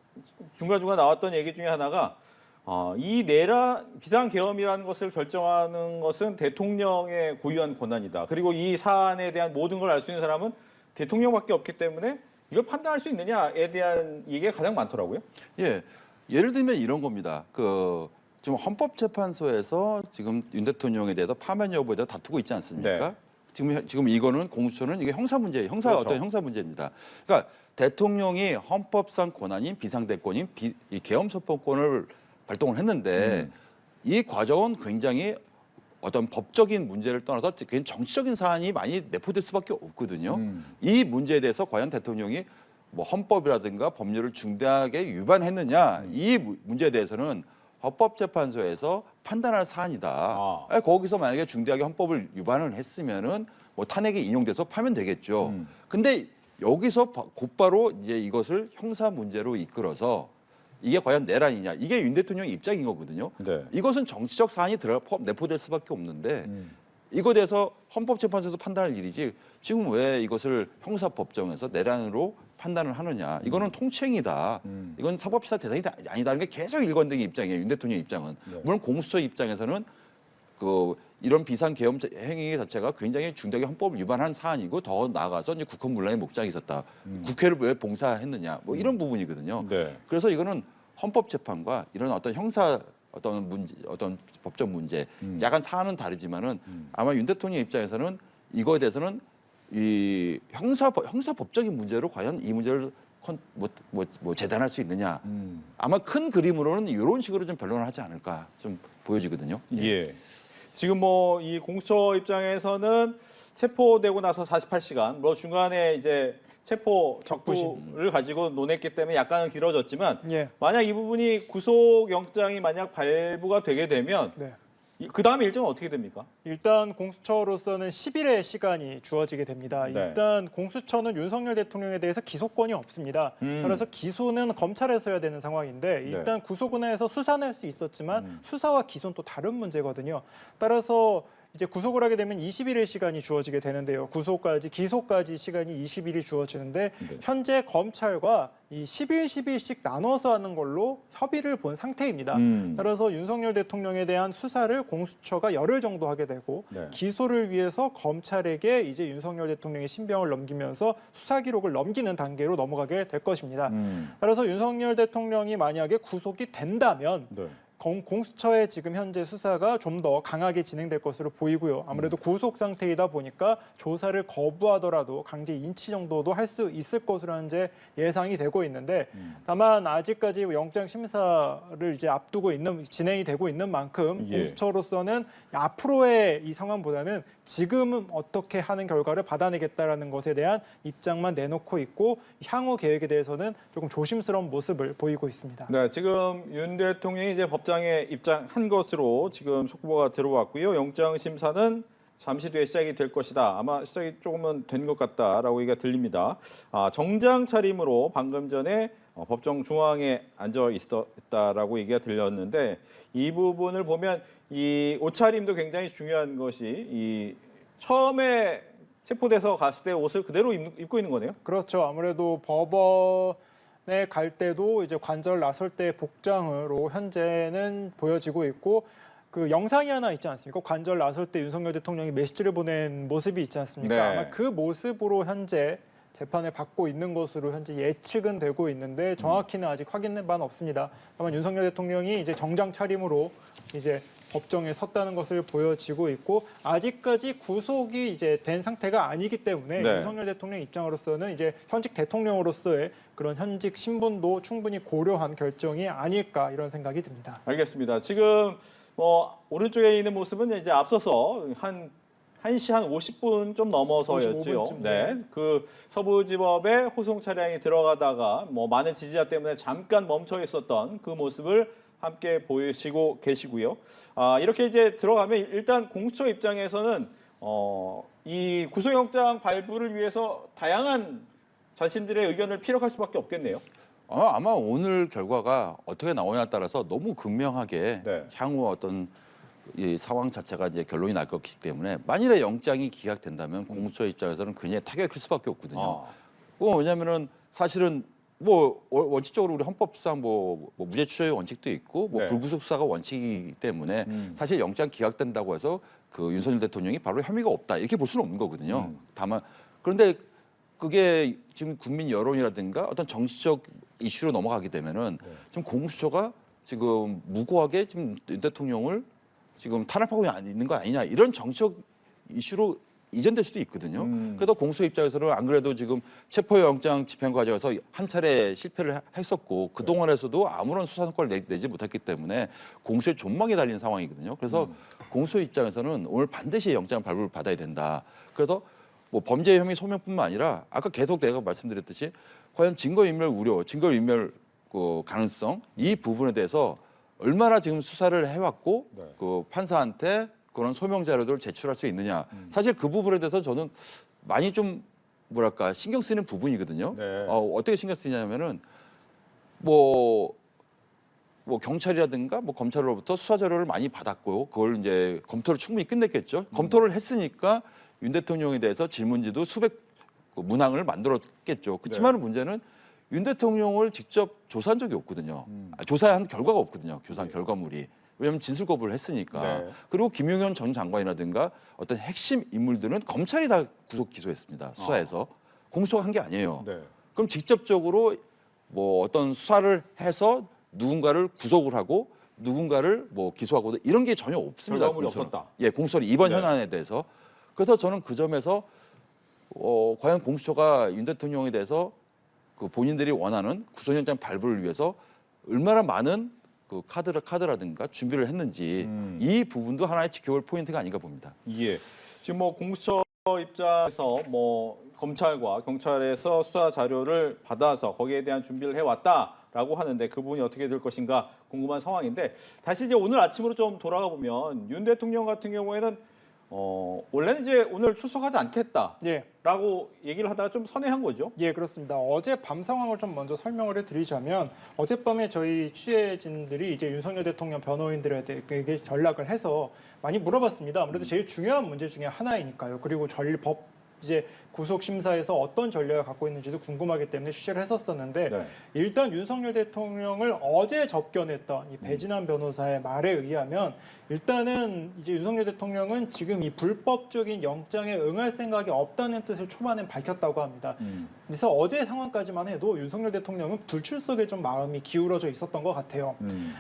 중간중간 나왔던 얘기 중에 하나가 이 내란 비상계엄이라는 것을 결정하는 것은 대통령의 고유한 권한이다. 그리고 이 사안에 대한 모든 걸 알 수 있는 사람은 대통령밖에 없기 때문에 이걸 판단할 수 있느냐에 대한 얘기가 가장 많더라고요. 예, 예를 들면 이런 겁니다. 지금 헌법재판소에서 지금 윤 대통령에 대해서 파면 여부에 대해서 다투고 있지 않습니까? 네. 지금 이거는 공수처는 이게 형사 문제예요. 그렇죠. 어떤 형사 문제입니다. 그러니까 대통령이 헌법상 권한인 비상대권인 이 계엄 선포권을 발동을 했는데 이 과정은 굉장히 어떤 법적인 문제를 떠나서 그냥 정치적인 사안이 많이 내포될 수밖에 없거든요. 이 문제에 대해서 과연 대통령이 뭐 헌법이라든가 법률을 중대하게 위반했느냐 이 문제에 대해서는 헌법재판소에서 판단할 사안이다. 거기서 만약에 중대하게 헌법을 위반을 했으면은 뭐 탄핵에 인용돼서 파면 되겠죠. 근데 여기서 곧바로 이제 이것을 형사 문제로 이끌어서 이게 과연 내란이냐 이게 윤 대통령 입장인 거거든요. 네. 이것은 정치적 사안이 내포될 수밖에 없는데 이거에 대해서 헌법재판소에서 판단할 일이지 지금 왜 이것을 형사법정에서 내란으로 판단을 하느냐. 이거는 통치행위다. 이건 사법시사 대상이 아니다는 게 계속 일관된 입장이에요. 윤 대통령 입장은. 네. 물론 공수처 입장에서는 이런 비상계엄 행위 자체가 굉장히 중대하게 헌법을 위반한 사안이고 더 나아가서 이제 국헌 문란의 목적이 있었다. 국회를 왜 봉사했느냐. 뭐 이런 부분이거든요. 네. 그래서 이거는 헌법재판과 이런 어떤 형사 어떤 문제, 어떤 법적 문제, 약간 사안은 다르지만은 아마 윤 대통령 입장에서는 이거에 대해서는 이 형사법적인 문제로 과연 이 문제를 재단할 수 있느냐. 아마 큰 그림으로는 이런 식으로 좀 변론을 하지 않을까 좀 보여지거든요. 예. 지금 뭐 이 공수처 입장에서는 체포되고 나서 48시간, 뭐 중간에 이제 체포 적부를 가지고 논했기 때문에 약간은 길어졌지만 예. 만약 이 부분이 구속영장이 만약 발부가 되게 되면 네. 그 다음에 일정은 어떻게 됩니까? 일단 공수처로서는 10일의 시간이 주어지게 됩니다. 네. 일단 공수처는 윤석열 대통령에 대해서 기소권이 없습니다. 따라서 기소는 검찰에서 해야 되는 상황인데 일단 구속은행에서 수사는 할 수 있었지만 수사와 기소는 또 다른 문제거든요. 따라서 이제 구속을 하게 되면 20일의 시간이 주어지게 되는데요. 기소까지 시간이 20일이 주어지는데 현재 검찰과 이 10일씩 나눠서 하는 걸로 협의를 본 상태입니다. 따라서 윤석열 대통령에 대한 수사를 공수처가 열흘 정도 하게 되고 네. 기소를 위해서 검찰에게 이제 윤석열 대통령의 신병을 넘기면서 수사 기록을 넘기는 단계로 넘어가게 될 것입니다. 따라서 윤석열 대통령이 만약에 구속이 된다면 네. 공수처의 지금 현재 수사가 좀 더 강하게 진행될 것으로 보이고요. 아무래도 구속 상태이다 보니까 조사를 거부하더라도 강제 인치 정도도 할 수 있을 것으로 현재 예상이 되고 있는데 다만 아직까지 영장 심사를 이제 앞두고 진행이 되고 있는 만큼 예. 공수처로서는 앞으로의 이 상황보다는 지금은 어떻게 하는 결과를 받아내겠다라는 것에 대한 입장만 내놓고 있고 향후 계획에 대해서는 조금 조심스러운 모습을 보이고 있습니다. 네, 지금 윤 대통령이 이제 법정에 입장한 것으로 지금 속보가 들어왔고요. 영장 심사는 잠시 뒤에 시작이 될 것이다. 아마 시작이 조금은 된 것 같다라고 얘기가 들립니다. 정장 차림으로 방금 전에 법정 중앙에 앉아 있었다라고 얘기가 들렸는데 이 부분을 보면 이 옷차림도 굉장히 중요한 것이 이 처음에 체포돼서 갔을 때 옷을 그대로 입고 있는 거네요. 그렇죠. 아무래도 법원에 갈 때도 이제 관절 나설 때 복장으로 현재는 보여지고 있고 그 영상이 하나 있지 않습니까? 관절 나설 때 윤석열 대통령이 메시지를 보낸 모습이 있지 않습니까? 네. 아마 그 모습으로 현재 재판을 받고 있는 것으로 현재 예측은 되고 있는데 정확히는 아직 확인된 바는 없습니다. 다만 윤석열 대통령이 이제 정장 차림으로 이제 법정에 섰다는 것을 보여지고 있고 아직까지 구속이 이제 된 상태가 아니기 때문에 네. 윤석열 대통령 입장으로서는 이제 현직 대통령으로서의 그런 현직 신분도 충분히 고려한 결정이 아닐까 이런 생각이 듭니다. 알겠습니다. 지금 뭐 오른쪽에 있는 모습은 이제 앞서서 한 1시 한 50분 좀 넘어서였죠. 55분쯤, 네. 그 서부지법에 호송 차량이 들어가다가 뭐 많은 지지자 때문에 잠깐 멈춰 있었던 그 모습을 함께 보이시고 계시고요. 이렇게 이제 들어가면 일단 공수처 입장에서는 이 구속영장 발부를 위해서 다양한 자신들의 의견을 피력할 수밖에 없겠네요. 아마 오늘 결과가 어떻게 나오냐에 따라서 너무 극명하게 네. 향후 어떤 이 상황 자체가 이제 결론이 날 것이기 때문에 만일에 영장이 기각된다면 공수처 입장에서는 굉장히 타격이 클 수밖에 없거든요. 왜냐하면은 사실은 뭐 원칙적으로 우리 헌법상 뭐 무죄 추정의 원칙도 있고 뭐 네. 불구속 수사가 원칙이기 때문에 사실 영장 기각된다고 해서 그 윤석열 대통령이 바로 혐의가 없다 이렇게 볼 수는 없는 거거든요. 다만 그런데 그게 지금 국민 여론이라든가 어떤 정치적 이슈로 넘어가게 되면은 지금 공수처가 지금 무고하게 지금 윤 대통령을 지금 탄압하고 있는 거 아니냐 이런 정치적 이슈로 이전될 수도 있거든요. 그래서 공소 입장에서는 안 그래도 지금 체포영장 집행 과정에서 한 차례 실패를 했었고 그 동안에서도 아무런 수사 성과를 내지 못했기 때문에 공소에 존망이 달린 상황이거든요. 그래서 공소 입장에서는 오늘 반드시 영장 발부를 받아야 된다. 그래서 뭐 범죄 혐의 소명뿐만 아니라 아까 계속 내가 말씀드렸듯이 과연 증거인멸 우려, 증거인멸 그 가능성 이 부분에 대해서 얼마나 지금 수사를 해왔고 그 판사한테 그런 소명 자료들을 제출할 수 있느냐. 사실 그 부분에 대해서 저는 많이 좀 뭐랄까 신경 쓰이는 부분이거든요. 네. 어떻게 신경 쓰이냐면은 뭐 경찰이라든가 뭐 검찰로부터 수사 자료를 많이 받았고요. 그걸 이제 검토를 충분히 끝냈겠죠. 검토를 했으니까 윤 대통령에 대해서 질문지도 수백 문항을 만들었겠죠. 그렇지만 문제는 윤 대통령을 직접 조사한 적이 없거든요. 조사한 결과가 없거든요. 조사한 결과물이. 왜냐하면 진술 거부를 했으니까. 네. 그리고 김용현 전 장관이라든가 어떤 핵심 인물들은 검찰이 다 구속 기소했습니다. 수사해서. 공소한 게 아니에요. 네. 그럼 직접적으로 뭐 어떤 수사를 해서 누군가를 구속을 하고 누군가를 뭐 기소하고 이런 게 전혀 없습니다. 결과물이 공소는. 없었다. 예, 공소리 이번 네. 현안에 대해서. 그래서 저는 그 점에서 과연 공수처가 윤 대통령에 대해서 그 본인들이 원하는 구속영장 발부를 위해서 얼마나 많은 그 카드라든가 준비를 했는지 이 부분도 하나의 지켜볼 포인트가 아닌가 봅니다. 예. 지금 뭐 공수처 입장에서 뭐 검찰과 경찰에서 수사 자료를 받아서 거기에 대한 준비를 해왔다라고 하는데 그 부분이 어떻게 될 것인가 궁금한 상황인데 다시 이제 오늘 아침으로 좀 돌아가 보면 윤 대통령 같은 경우에는 원래는 이제 오늘 출석하지 않겠다라고 예. 얘기를 하다가 좀 선회한 거죠. 예, 그렇습니다. 어제 밤 상황을 좀 먼저 설명을 해드리자면 어젯밤에 저희 취재진들이 이제 윤석열 대통령 변호인들에게 전락을 해서 많이 물어봤습니다. 아무래도 제일 중요한 문제 중에 하나이니까요. 그리고 이제 구속 심사에서 어떤 전략을 갖고 있는지도 궁금하기 때문에 취재를 했었었는데 네. 일단 윤석열 대통령을 어제 접견했던 이 배진환 변호사의 말에 의하면 일단은 이제 윤석열 대통령은 지금 이 불법적인 영장에 응할 생각이 없다는 뜻을 초반에 밝혔다고 합니다. 그래서 어제 상황까지만 해도 윤석열 대통령은 불출석에 좀 마음이 기울어져 있었던 것 같아요.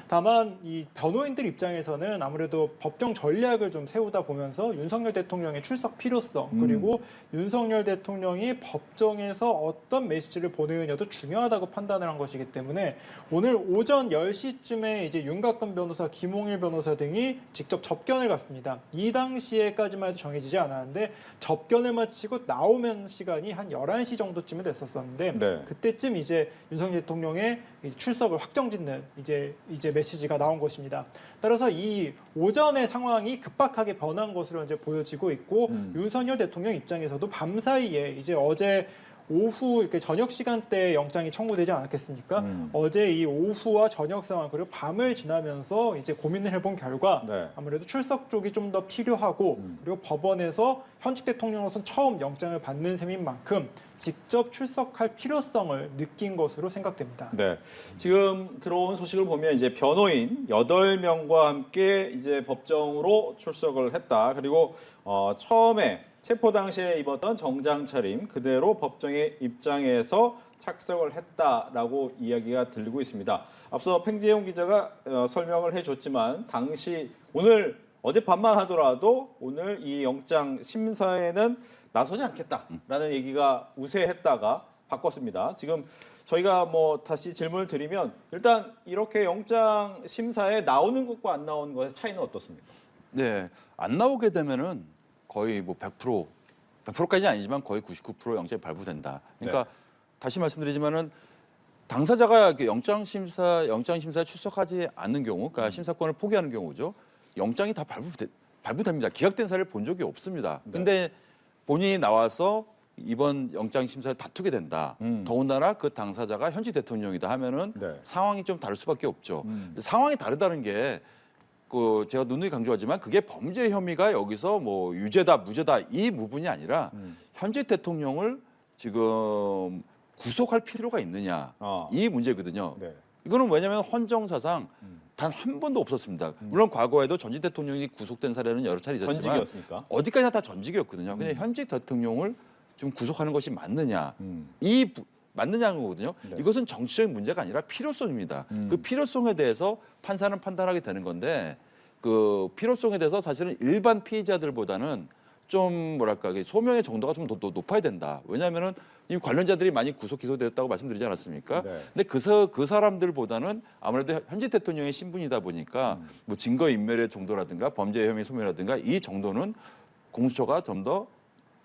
다만 이 변호인들 입장에서는 아무래도 법정 전략을 좀 세우다 보면서 윤석열 대통령의 출석 필요성 그리고 윤석열 대통령이 법정에서 어떤 메시지를 보내느냐도 중요하다고 판단을 한 것이기 때문에 오늘 오전 10시쯤에 이제 윤곽근 변호사, 김홍일 변호사 등이 직접 접견을 갔습니다. 이 당시에까지만 해도 정해지지 않았는데 접견을 마치고 나오면 시간이 한 11시 정도쯤에 됐었었는데 네. 그때쯤 이제 윤석열 대통령의 출석을 확정짓는 이제 메시지가 나온 것입니다. 따라서 이 오전의 상황이 급박하게 변한 것으로 이제 보여지고 있고 윤석열 대통령 입장에서도 밤 사이에 이제 어제 오후 이렇게 저녁 시간대에 영장이 청구되지 않았겠습니까? 어제 이 오후와 저녁 상황 그리고 밤을 지나면서 이제 고민을 해본 결과 네. 아무래도 출석 쪽이 좀 더 필요하고 그리고 법원에서 현직 대통령으로서는 처음 영장을 받는 셈인 만큼 직접 출석할 필요성을 느낀 것으로 생각됩니다. 네. 지금 들어온 소식을 보면 이제 변호인 8명과 함께 이제 법정으로 출석을 했다. 그리고 처음에 체포 당시에 입었던 정장 차림 그대로 법정에 입장해서 착석을 했다라고 이야기가 들리고 있습니다. 앞서 팽재용 기자가 설명을 해줬지만 당시 어젯밤만 하더라도 오늘 이 영장 심사에는 나서지 않겠다라는 얘기가 우세했다가 바꿨습니다. 지금 저희가 뭐 다시 질문을 드리면 일단 이렇게 영장 심사에 나오는 것과 안 나오는 것의 차이는 어떻습니까? 네, 안 나오게 되면은 거의 뭐 100%까지는 아니지만 거의 99% 영장이 발부된다. 그러니까 네. 다시 말씀드리지만은 당사자가 영장 심사에 출석하지 않는 경우, 그러니까 심사권을 포기하는 경우죠. 영장이 다 발부됩니다. 기각된 사례를 본 적이 없습니다. 근데 본인이 나와서 이번 영장 심사를 다투게 된다. 더군다나 그 당사자가 현직 대통령이다 하면은 네. 상황이 좀 다를 수밖에 없죠. 상황이 다르다는 게 제가 누누이 강조하지만 그게 범죄 혐의가 여기서 뭐 유죄다 무죄다 이 부분이 아니라 현직 대통령을 지금 구속할 필요가 있느냐 이 문제거든요. 네. 이거는 왜냐하면 헌정사상 단 한 번도 없었습니다. 물론 과거에도 전직 대통령이 구속된 사례는 여러 차례 있었지만 전직이었으니까. 어디까지나 다 전직이었거든요. 근데 현직 대통령을 지금 구속하는 것이 맞느냐 맞느냐는 거거든요. 네. 이것은 정치적인 문제가 아니라 필요성입니다. 그 필요성에 대해서 판사는 판단하게 되는 건데 그 필요성에 대해서 사실은 일반 피의자들보다는 좀 뭐랄까 소명의 정도가 좀 더 높아야 된다. 왜냐하면은 이 관련자들이 많이 구속 기소됐다고 말씀드리지 않았습니까? 네. 근데 그 사람들보다는 아무래도 현직 대통령의 신분이다 보니까 뭐 증거 인멸의 정도라든가 범죄 혐의 소명이라든가 이 정도는 공수처가 좀 더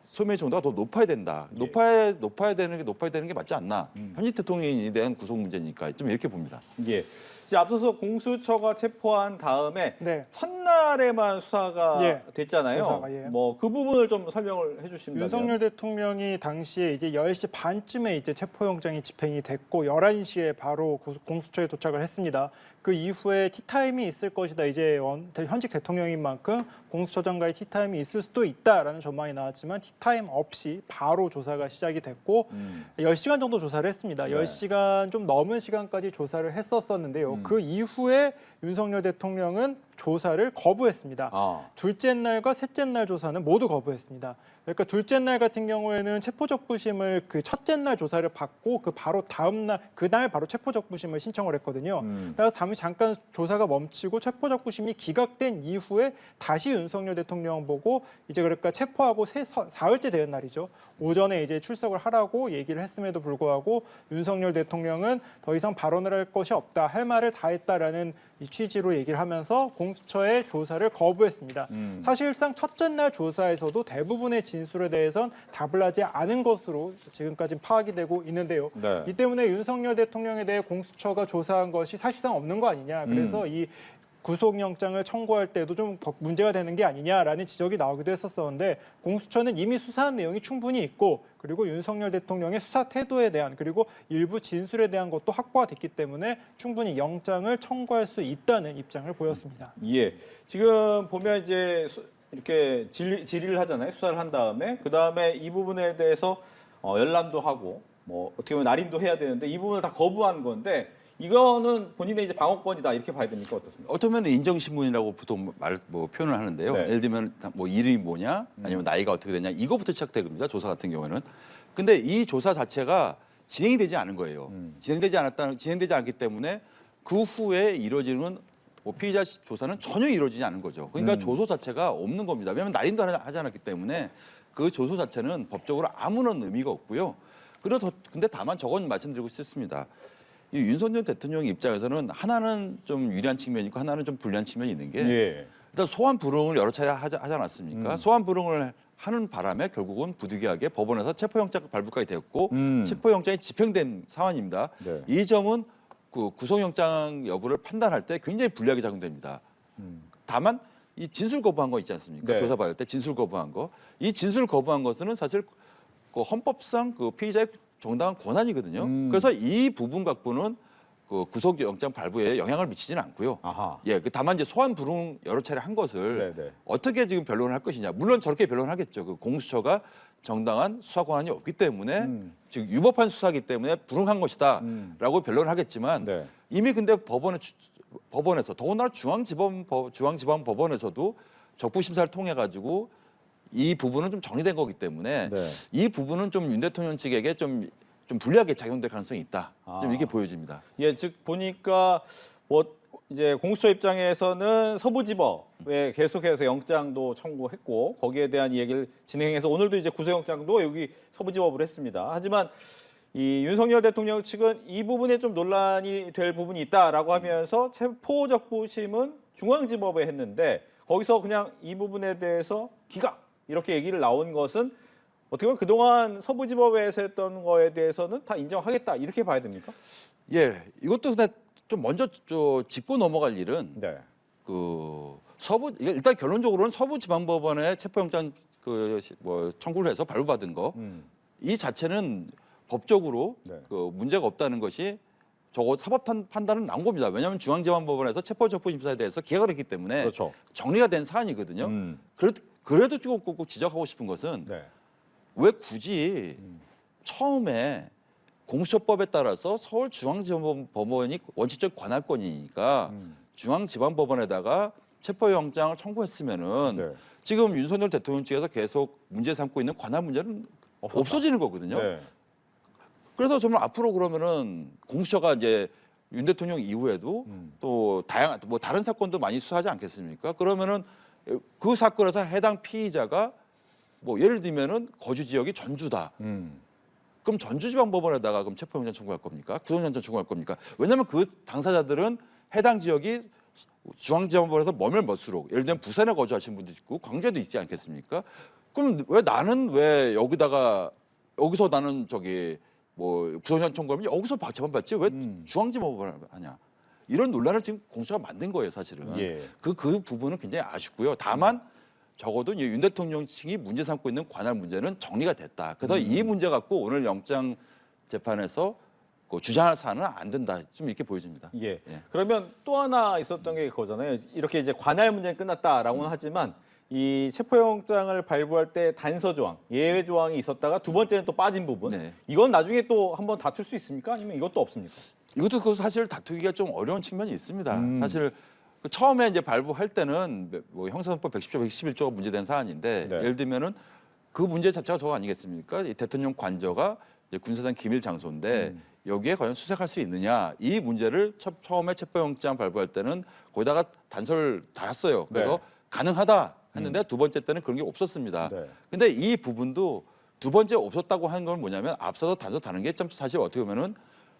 소명의 정도가 더 높아야 된다. 높아야 되는 게 맞지 않나? 현직 대통령에 대한 구속 문제니까 좀 이렇게 봅니다. 예. 이제 앞서서 공수처가 체포한 다음에 네. 첫날에만 수사가 예. 됐잖아요. 조사가, 예. 뭐 그 부분을 좀 설명을 해주신다면. 윤석열 대통령이 당시에 이제 10시 반쯤에 이제 체포영장이 집행이 됐고 11시에 바로 공수처에 도착을 했습니다. 그 이후에 티타임이 있을 것이다. 이제 현직 대통령인 만큼 공수처장과의 티타임이 있을 수도 있다라는 전망이 나왔지만 티타임 없이 바로 조사가 시작이 됐고 10시간 정도 조사를 했습니다. 네. 10시간 좀 넘은 시간까지 조사를 했었었는데요. 그 이후에 윤석열 대통령은 조사를 거부했습니다. 아. 둘째 날과 셋째 날 조사는 모두 거부했습니다. 그러니까 둘째 날 같은 경우에는 체포적부심을 그 첫째 날 조사를 받고 그 바로 다음 날 그날 바로 체포적부심을 신청을 했거든요. 따라서 잠깐 조사가 멈추고 체포적부심이 기각된 이후에 다시 윤석열 대통령 보고 이제 그러니까 체포하고 사흘째 되는 날이죠. 오전에 이제 출석을 하라고 얘기를 했음에도 불구하고 윤석열 대통령은 더 이상 발언을 할 것이 없다, 할 말을 다 했다라는 이 취지로 얘기를 하면서 공수처의 조사를 거부했습니다. 사실상 첫째 날 조사에서도 대부분의 진술에 대해선 답을 하지 않은 것으로 지금까지 파악이 되고 있는데요. 네. 이 때문에 윤석열 대통령에 대해 공수처가 조사한 것이 사실상 없는 거 아니냐. 그래서 이 구속영장을 청구할 때도 좀 문제가 되는 게 아니냐라는 지적이 나오기도 했었었는데 공수처는 이미 수사한 내용이 충분히 있고 그리고 윤석열 대통령의 수사 태도에 대한 그리고 일부 진술에 대한 것도 확보가 됐기 때문에 충분히 영장을 청구할 수 있다는 입장을 보였습니다. 예. 지금 보면 이제 이렇게 질의를 하잖아요. 수사를 한 다음에 그 다음에 이 부분에 대해서 열람도 하고 뭐 어떻게 보면 날인도 해야 되는데 이 부분을 다 거부한 건데 이거는 본인의 이제 방어권이다 이렇게 봐야 됩니까? 어떻습니까? 어쩌면 인정신문이라고 보통 표현을 하는데요. 네. 예를 들면 뭐 이름이 뭐냐, 아니면 나이가 어떻게 되냐, 이거부터 시작됩니다. 조사 같은 경우에는. 근데 이 조사 자체가 진행이 되지 않은 거예요. 진행되지 않기 때문에 그 후에 이루어지는 뭐 피의자 조사는 전혀 이루어지지 않은 거죠. 그러니까 조소 자체가 없는 겁니다. 왜냐하면 날인도 하지 않았기 때문에 그 조소 자체는 법적으로 아무런 의미가 없고요. 근데 다만 저건 말씀드리고 싶습니다. 이 윤석열 대통령 입장에서는 하나는 좀 유리한 측면이 있고 하나는 좀 불리한 측면이 있는 게 예. 일단 소환 불응을 여러 차례 하지 않았습니까? 소환 불응을 하는 바람에 결국은 부득이하게 법원에서 체포영장 발부까지 되었고 체포영장이 집행된 상황입니다. 네. 이 점은 그 구속영장 여부를 판단할 때 굉장히 불리하게 작용됩니다. 다만 이 진술 거부한 거 있지 않습니까? 네. 조사받을 때 진술 거부한 거. 이 진술 거부한 것은 사실 그 헌법상 그 피의자의 정당한 권한이거든요. 그래서 이 부분 갖고는 그 구속영장 발부에 영향을 미치지는 않고요. 아하. 예, 다만 이제 소환 불응 여러 차례 한 것을 네네. 어떻게 지금 변론을 할 것이냐. 물론 저렇게 변론을 하겠죠. 그 공수처가 정당한 수사 권한이 없기 때문에 즉 유법한 수사이기 때문에 불응한 것이다라고 변론을 하겠지만 네. 이미 근데 법원에서 더군다나 중앙지방법원에서도 적부심사를 통해 가지고 이 부분은 좀 정리된 거기 때문에 네. 이 부분은 좀 윤 대통령 측에게 좀 불리하게 작용될 가능성이 있다. 좀 이렇게 보여집니다. 예, 즉 보니까 뭐 이제 공수처 입장에서는 서부지법에 계속해서 영장도 청구했고 거기에 대한 이야기를 진행해서 오늘도 이제 구속영장도 여기 서부지법으로 했습니다. 하지만 이 윤석열 대통령 측은 이 부분에 좀 논란이 될 부분이 있다라고 하면서 체포적부심은 중앙지법에 했는데 거기서 그냥 이 부분에 대해서 기각 이렇게 얘기를 나온 것은 어떻게 보면 그동안 서부지법에서 했던 거에 대해서는 다 인정하겠다 이렇게 봐야 됩니까? 예, 이것도 근데 좀 먼저 짚고 넘어갈 일은 네. 일단 결론적으로는 서부지방법원에 체포영장 청구를 해서 발부받은 거 이 자체는 법적으로 네. 문제가 없다는 것이 저거 사법 판단은 나온 겁니다. 왜냐하면 중앙지방법원에서 체포적부심사에 대해서 기각을 했기 때문에 그렇죠. 정리가 된 사안이거든요. 그래도 조금 꼭 지적하고 싶은 것은 네. 왜 굳이 처음에 공수처법에 따라서 서울중앙지방법원이 원칙적 관할권이니까 중앙지방법원에다가 체포영장을 청구했으면은 네. 지금 윤석열 대통령 측에서 계속 문제 삼고 있는 관할 문제는 없어지는 거거든요. 네. 그래서 정말 앞으로 그러면은 공수처가 이제 윤 대통령 이후에도 또 다양한 뭐 다른 사건도 많이 수사하지 않겠습니까? 그러면은 그 사건에서 해당 피의자가 뭐 예를 들면은 거주 지역이 전주다. 그럼 전주지방법원에다가 그럼 체포영장 청구할 겁니까? 구속영장 청구할 겁니까? 왜냐하면 그 당사자들은 해당 지역이 중앙지방법원에서 머물 멀수록 예를 들면 부산에 거주하시는 분도 있고 광주에도 있지 않겠습니까? 그럼 왜 나는 왜 여기서 나는 저기 뭐 구속영장 청구하면 여기서 재판받지 왜 중앙지방법원을 하냐? 이런 논란을 지금 공수처가 만든 거예요, 사실은. 예. 그 부분은 굉장히 아쉽고요. 다만 적어도 이제 윤 대통령 측이 문제 삼고 있는 관할 문제는 정리가 됐다. 그래서 이 문제 갖고 오늘 영장 재판에서 그 주장할 사안은 안 된다. 좀 이렇게 보여집니다. 예. 예. 그러면 또 하나 있었던 게 그거잖아요. 이렇게 이제 관할 문제는 끝났다라고는 하지만 이 체포영장을 발부할 때 단서 조항, 예외 조항이 있었다가 두 번째는 또 빠진 부분. 네. 이건 나중에 또 한번 다툴 수 있습니까? 아니면 이것도 없습니까? 이것도 그 사실 다투기가 좀 어려운 측면이 있습니다. 사실 그 처음에 이제 발부할 때는 뭐 형사소송법 110조, 111조가 문제된 사안인데 네. 예를 들면은 그 문제 자체가 저거 아니겠습니까? 이 대통령 관저가 이제 군사상 기밀 장소인데 여기에 과연 수색할 수 있느냐 이 문제를 처음에 체포영장 발부할 때는 거기다가 단서를 달았어요. 그래서 네. 가능하다 했는데 두 번째 때는 그런 게 없었습니다. 네. 근데 이 부분도 두 번째 없었다고 하는 건 뭐냐면 앞서서 단서 다는 게 좀 사실 어떻게 보면은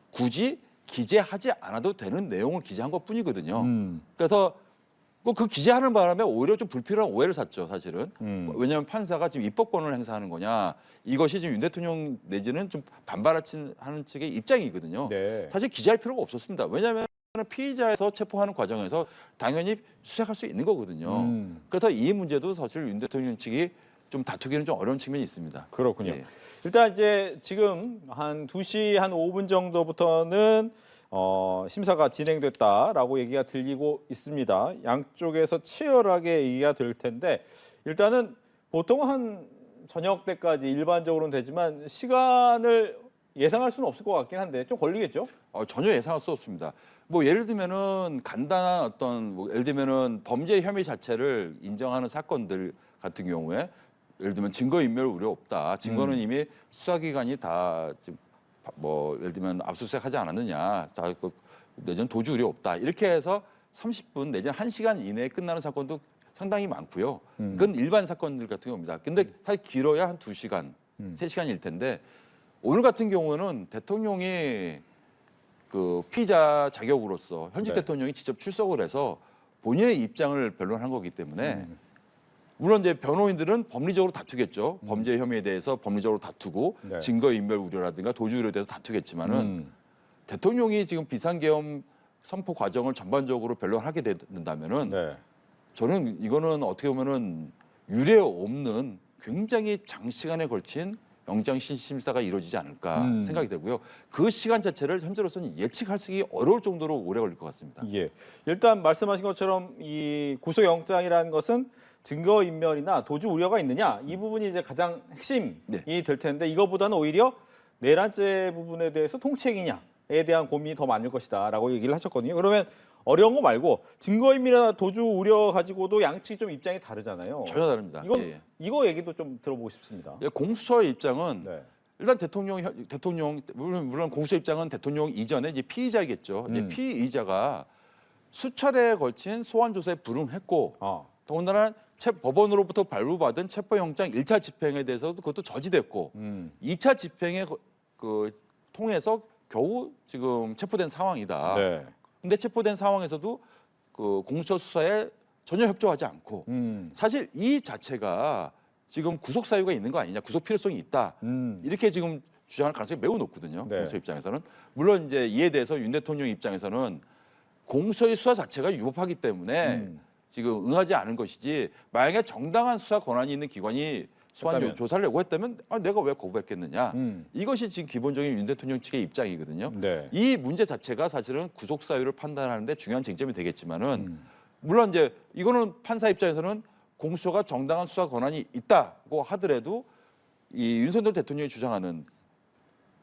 굳이 기재하지 않아도 되는 내용을 기재한 것뿐이거든요. 그래서 그 기재하는 바람에 오히려 좀 불필요한 오해를 샀죠, 사실은. 왜냐하면 판사가 지금 입법권을 행사하는 거냐, 이것이 지금 윤 대통령 내지는 좀 반발하는 측의 입장이거든요. 네. 사실 기재할 필요가 없었습니다. 왜냐하면 피의자에서 체포하는 과정에서 당연히 수색할 수 있는 거거든요. 그래서 이 문제도 사실 윤 대통령 측이 좀 다투기는 좀 어려운 측면이 있습니다. 그렇군요. 예. 일단 이제 지금 한 2시 한 5분 정도부터는 심사가 진행됐다라고 얘기가 들리고 있습니다. 양쪽에서 치열하게 얘기가 될 텐데 일단은 보통 한 저녁 때까지 일반적으로는 되지만 시간을 예상할 수는 없을 것 같긴 한데 좀 걸리겠죠? 전혀 예상할 수 없습니다. 뭐 예를 들면은 간단한 어떤 뭐 예를 들면은 범죄 혐의 자체를 인정하는 사건들 같은 경우에 예를 들면 증거인멸 우려 없다. 증거는 이미 수사기관이 다 지금 뭐 예를 들면 압수수색하지 않았느냐. 다 내지는 도주 우려 없다. 이렇게 해서 30분 내지는 1시간 이내에 끝나는 사건도 상당히 많고요. 그건 일반 사건들 같은 경우입니다. 근데 사실 길어야 한 2시간, 3시간일 텐데 오늘 같은 경우는 대통령이 그 피의자 자격으로서 현직 네. 대통령이 직접 출석을 해서 본인의 입장을 변론한 거기 때문에 물론 이제 변호인들은 법리적으로 다투겠죠. 범죄 혐의에 대해서 법리적으로 다투고 네. 증거인멸 우려라든가 도주 우려에 대해서 다투겠지만은 대통령이 지금 비상계엄 선포 과정을 전반적으로 변론하게 된다면은 네. 저는 이거는 어떻게 보면은 유례 없는 굉장히 장시간에 걸친 영장 심사가 이루어지지 않을까 생각이 되고요. 그 시간 자체를 현재로서는 예측할 수 어려울 정도로 오래 걸릴 것 같습니다. 예. 일단 말씀하신 것처럼 이 구속영장이라는 것은 증거인멸이나 도주 우려가 있느냐 이 부분이 이제 가장 핵심이 네. 될 텐데 이거보다는 오히려 내란죄 부분에 대해서 통치행위냐에 대한 고민이 더 많을 것이다라고 얘기를 하셨거든요. 그러면 어려운 거 말고 증거인멸이나 도주 우려 가지고도 양측이 좀 입장이 다르잖아요. 전혀 다릅니다. 이건 예. 이거 얘기도 좀 들어보고 싶습니다. 예, 공수처의 입장은 네. 일단 대통령 물론 공수처 입장은 대통령 이전에 이제 피의자겠죠. 이제 피의자가 수차례에 걸친 소환 조사에 불응했고 더군다나 법원으로부터 발부받은 체포영장 1차 집행에 대해서도 그것도 저지됐고 2차 집행에 통해서 겨우 지금 체포된 상황이다. 네. 근데 체포된 상황에서도 그 공수처 수사에 전혀 협조하지 않고 사실 이 자체가 지금 구속 사유가 있는 거 아니냐, 구속 필요성이 있다 이렇게 지금 주장할 가능성이 매우 높거든요. 네. 공수처 입장에서는 물론 이제 이에 대해서 윤 대통령 입장에서는 공수처의 수사 자체가 유법하기 때문에 지금 응하지 않은 것이지 만약에 정당한 수사 권한이 있는 기관이 소환 했다면. 조사를 요구했다면 내가 왜 거부했겠느냐 이것이 지금 기본적인 윤 대통령 측의 입장이거든요. 네. 이 문제 자체가 사실은 구속 사유를 판단하는데 중요한 쟁점이 되겠지만은 물론 이제 이거는 판사 입장에서는 공수처가 정당한 수사 권한이 있다고 하더라도 이 윤석열 대통령이 주장하는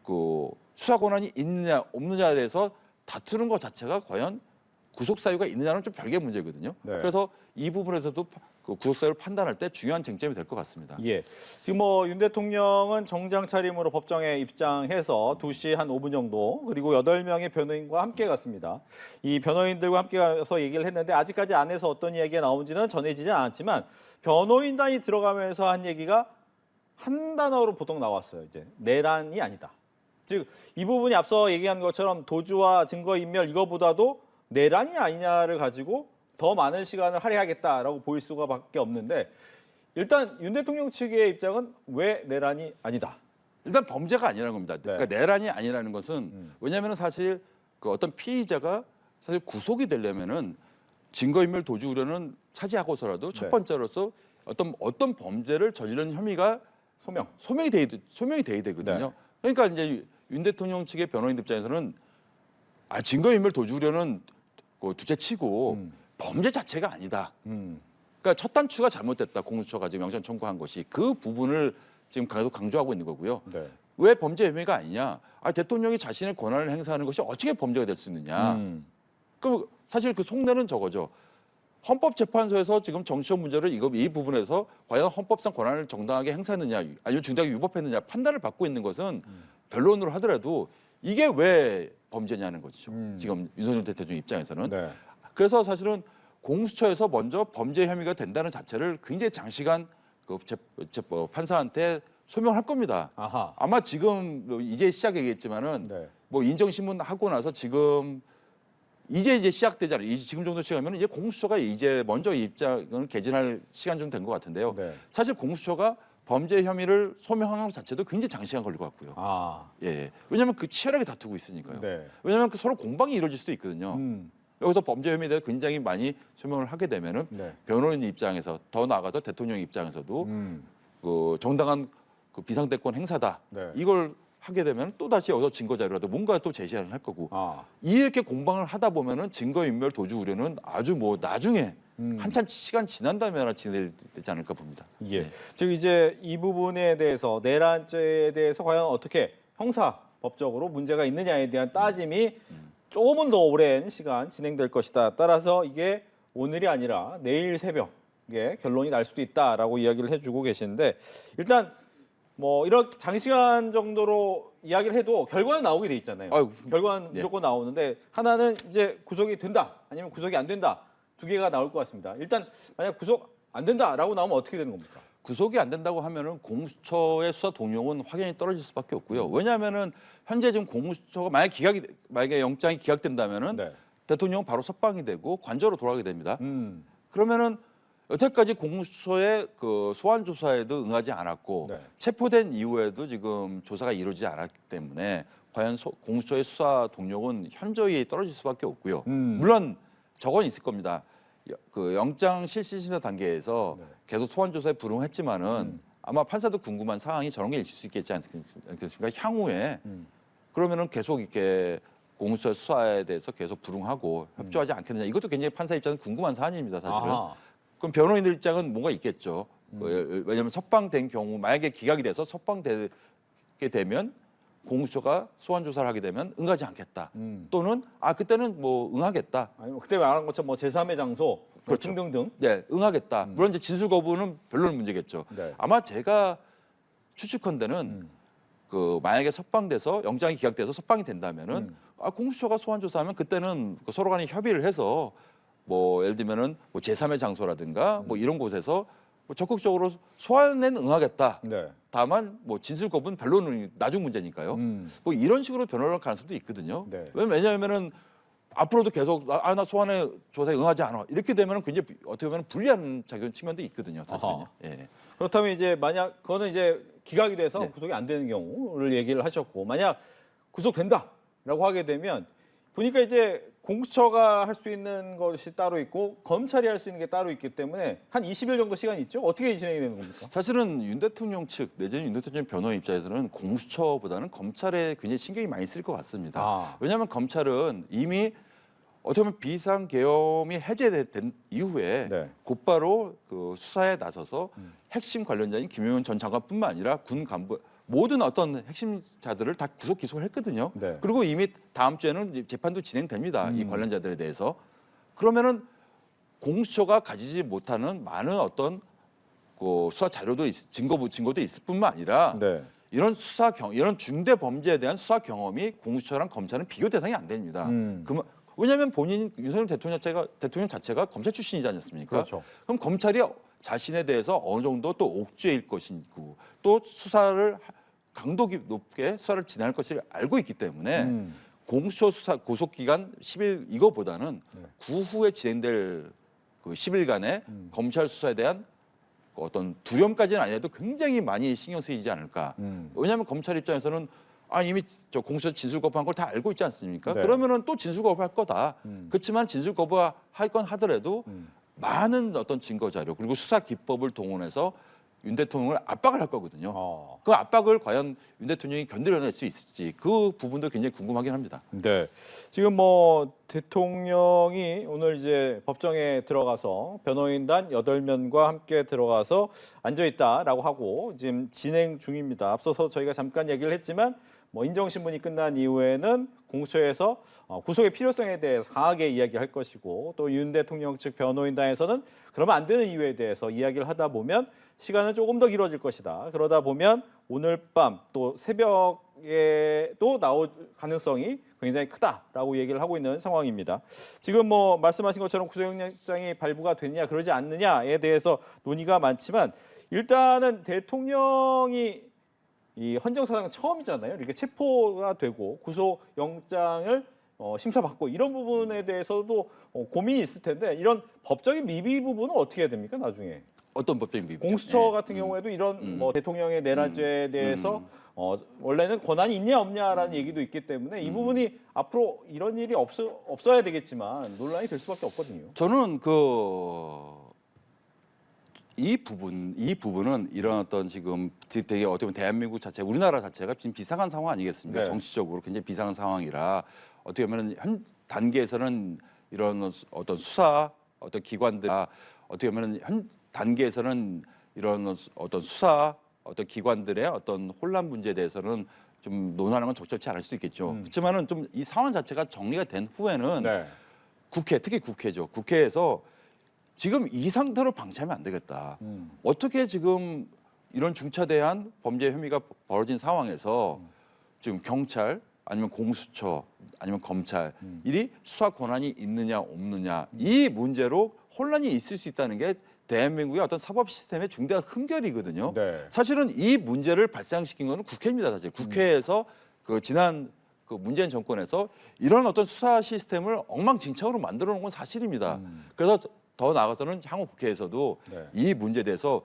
그 수사 권한이 있느냐 없느냐에 대해서 다투는 것 자체가 과연 구속 사유가 있느냐는 좀 별개의 문제거든요. 네. 그래서 이 부분에서도 그 구속 사유를 판단할 때 중요한 쟁점이 될 것 같습니다. 예. 지금 뭐 윤 대통령은 정장 차림으로 법정에 입장해서 2시 한 5분 정도 그리고 8명의 변호인과 함께 갔습니다. 이 변호인들과 함께 가서 얘기를 했는데 아직까지 안에서 어떤 이야기가 나온지는 전해지지 않았지만 변호인단이 들어가면서 한 얘기가 한 단어로 보통 나왔어요. 이제 내란이 아니다. 즉 이 부분이 앞서 얘기한 것처럼 도주와 증거인멸 이거보다도 내란이 아니냐를 가지고 더 많은 시간을 할애하겠다라고 보일 수가밖에 없는데 일단 윤 대통령 측의 입장은 왜 내란이 아니다. 일단 범죄가 아니라는 겁니다. 그러니까 내란이 아니라는 것은 왜냐하면 사실 그 어떤 피의자가 사실 구속이 되려면은 증거인멸 도주 우려는 차지하고서라도 첫 번째로서 어떤 범죄를 저지른 혐의가 소명이 돼야 되거든요. 그러니까 이제 윤 대통령 측의 변호인 입장에서는 증거인멸 도주 우려는 그 둘째치고 범죄 자체가 아니다. 그러니까 첫 단추가 잘못됐다. 공수처가 지금 영장 청구한 것이 그 부분을 지금 계속 강조하고 있는 거고요. 왜 범죄 혐의가 아니냐? 대통령이 자신의 권한을 행사하는 것이 어떻게 범죄가 될 수 있느냐? 그 사실 그 속내는 저거죠. 헌법재판소에서 지금 정치적 문제를 이 부분에서 과연 헌법상 권한을 정당하게 행사했느냐, 아니면 정당하게 위법했느냐 판단을 받고 있는 것은 변론으로 하더라도 이게 왜 범죄냐는 거죠. 지금 윤석열 대통령 입장에서는. 그래서 사실은 공수처에서 먼저 범죄 혐의가 된다는 자체를 굉장히 장시간 그 판사한테 소명할 겁니다. 아마 지금 이제 시작이겠지만은 뭐 인정신문 하고 나서 지금 이제 시작되잖아요. 지금 정도 시간이면 이제 공수처가 이제 먼저 입장을 개진할 시간 좀 된 것 같은데요. 사실 공수처가 범죄 혐의를 소명하는 것 자체도 굉장히 장시간 걸릴 것 같고요. 예. 왜냐하면 그 치열하게 다투고 있으니까요. 왜냐하면 그 서로 공방이 이루어질 수도 있거든요. 여기서 범죄 혐의에 대해 굉장히 많이 소명을 하게 되면은 변호인 입장에서 더 나아가서 대통령 입장에서도 그 정당한 그 비상대권 행사다. 이걸 하게 되면 또 다시 여기서 증거 자료라도 뭔가 또 제시를 할 거고 이렇게 공방을 하다 보면은 증거인멸 도주 우려는 아주 뭐 나중에 한참 시간 지난 다음에 진행되지 않을까 봅니다. 즉 이제 이 부분에 대해서 내란죄에 대해서 과연 어떻게 형사법적으로 문제가 있느냐에 대한 따짐이 조금은 더 오랜 시간 진행될 것이다. 따라서 이게 오늘이 아니라 내일 새벽에 결론이 날 수도 있다라고 이야기를 해주고 계시는데 일단 뭐 이렇게 장시간 정도로 이야기를 해도 결과는 나오게 돼 있잖아요. 결과는 무조건 나오는데 하나는 이제 구속이 된다 아니면 구속이 안 된다 두 개가 나올 것 같습니다. 일단 만약 구속 안 된다라고 나오면 어떻게 되는 겁니까? 구속이 안 된다고 하면은 공수처의 수사 동력은 확연히 떨어질 수밖에 없고요. 왜냐하면은 현재 지금 공수처가 만약에 영장이 기각된다면은 대통령 바로 석방이 되고 관저로 돌아가게 됩니다. 그러면은 여태까지 공수처의 그 소환 조사에도 응하지 않았고 체포된 이후에도 지금 조사가 이루어지지 않았기 때문에 과연 공수처의 수사 동력은 현저히 떨어질 수밖에 없고요. 물론 저건 있을 겁니다. 그 영장 실시심사 단계에서 계속 소환 조사에 불응했지만은 아마 판사도 궁금한 사항이 저런 게 있을 수 있겠지 않겠습니까? 향후에 그러면은 계속 이렇게 공수처 수사에 대해서 계속 불응하고 협조하지 않겠느냐. 이것도 굉장히 판사 입장에서 궁금한 사안입니다, 사실은. 그럼 변호인들 입장은 뭔가 있겠죠. 왜냐하면 석방된 경우 만약에 기각이 돼서 석방되게 되면 공수처가 소환 조사를 하게 되면 응하지 않겠다. 또는 그때는 뭐 응하겠다. 아니 그때 말한 것처럼 뭐 제3의 장소 등등등. 네, 응하겠다. 물론 이제 진술 거부는 별로 문제겠죠. 아마 제가 추측컨대는 그 만약에 석방돼서 영장이 기각돼서 석방이 된다면은 공수처가 소환 조사하면 그때는 서로 간에 협의를 해서 뭐 예를 들면은 뭐 제3의 장소라든가 뭐 이런 곳에서 뭐 적극적으로 소환에는 응하겠다. 다만 뭐 진술 거부는 별로는 나중 문제니까요. 뭐 이런 식으로 변호할 가능성도 있거든요. 왜냐하면은 앞으로도 계속 나 소환에 조사에 응하지 않아 이렇게 되면은 굉장히 어떻게 보면 불리한 작용 측면도 있거든요. 사실은요. 그렇다면 이제 만약 그거는 이제 기각이 돼서 구속이 안 되는 경우를 얘기를 하셨고 만약 구속된다라고 하게 되면 보니까 이제 공수처가 할 수 있는 것이 따로 있고 검찰이 할 수 있는 게 따로 있기 때문에 한 20일 정도 시간이 있죠. 어떻게 진행이 되는 겁니까? 사실은 윤 대통령 측 내지는 윤 대통령 변호인 입장에서는 공수처보다는 검찰에 굉장히 신경이 많이 쓸 것 같습니다. 왜냐하면 검찰은 이미 어떻게 보면 비상계엄이 해제된 이후에 곧바로 그 수사에 나서서 핵심 관련자인 김용현 전 장관뿐만 아니라 군 간부 모든 어떤 핵심자들을 다 구속 기소를 했거든요. 그리고 이미 다음 주에는 재판도 진행됩니다. 이 관련자들에 대해서. 그러면은 공수처가 가지지 못하는 많은 어떤 그 수사 자료도 증거도 있을 뿐만 아니라 이런 이런 중대 범죄에 대한 수사 경험이 공수처랑 검찰은 비교 대상이 안 됩니다. 왜냐하면 본인 윤석열 대통령 자체가 검찰 출신이지 않습니까? 그럼 검찰이 자신에 대해서 어느 정도 또 옥죄일 것이고 또 수사를 강도 높게 수사를 진행할 것을 알고 있기 때문에 공수처 수사 구속 기간 10일 이거보다는 그 후에 진행될 그 10일간의 검찰 수사에 대한 어떤 두려움까지는 아니어도 굉장히 많이 신경 쓰이지 않을까. 왜냐하면 검찰 입장에서는 이미 저 공수처 진술 거부한 걸 다 알고 있지 않습니까? 네. 그러면은 또 진술 거부할 거다. 그렇지만 진술 거부할 건 하더라도 많은 어떤 증거 자료 그리고 수사 기법을 동원해서 윤 대통령을 압박을 할 거거든요. 그 압박을 과연 윤 대통령이 견뎌낼 수 있을지 그 부분도 굉장히 궁금하긴 합니다. 네. 지금 뭐 대통령이 오늘 이제 법정에 들어가서 변호인단 8명과 함께 들어가서 앉아 있다라고 하고 지금 진행 중입니다. 앞서서 저희가 잠깐 얘기를 했지만 뭐 인정신문이 끝난 이후에는 공수처에서 구속의 필요성에 대해서 강하게 이야기할 것이고 또 윤 대통령 측 변호인단에서는 그러면 안 되는 이유에 대해서 이야기를 하다 보면 시간은 조금 더 길어질 것이다. 그러다 보면 오늘 밤 또 새벽에 또 나올 가능성이 굉장히 크다라고 얘기를 하고 있는 상황입니다. 지금 뭐 말씀하신 것처럼 구속영장이 발부가 됐냐 그러지 않느냐에 대해서 논의가 많지만 일단은 대통령이 이 헌정사상 처음이잖아요. 이렇게 체포가 되고 구속영장을 심사받고 이런 부분에 대해서도 고민이 있을 텐데 이런 법적인 미비 부분은 어떻게 해야 됩니까 나중에? 어떤 법적인 비비? 공수처 같은 경우에도 이런 뭐 대통령의 내란죄에 대해서 원래는 권한이 있냐 없냐라는 얘기도 있기 때문에 이 부분이 앞으로 이런 일이 없어야 되겠지만 논란이 될 수밖에 없거든요. 저는 이 부분은 이런 어떤 지금 되게 어떻게 보면 대한민국 자체, 우리나라 자체가 지금 비상한 상황 아니겠습니까? 네. 정치적으로 굉장히 비상한 상황이라 어떻게 보면 현 단계에서는 이런 어떤 수사 어떤 기관들 어떻게 보면 현 단계에서는 이런 어떤 수사 어떤 기관들의 어떤 혼란 문제에 대해서는 좀 논하는 건 적절치 않을 수도 있겠죠. 그렇지만은 좀 이 상황 자체가 정리가 된 후에는 네. 국회, 특히 국회죠. 국회에서 지금 이 상태로 방치하면 안 되겠다. 어떻게 지금 이런 중차대한 범죄 혐의가 벌어진 상황에서 지금 경찰 아니면 공수처 아니면 검찰 이 수사 권한이 있느냐 없느냐 이 문제로 혼란이 있을 수 있다는 게 대한민국의 어떤 사법 시스템의 중대한 흠결이거든요. 네. 사실은 이 문제를 발생시킨 것은 국회입니다. 사실 국회에서 그 지난 그 문재인 정권에서 이런 어떤 수사 시스템을 엉망진창으로 만들어 놓은 건 사실입니다. 그래서 더 나아가서는 향후 국회에서도 네. 이 문제에 대해서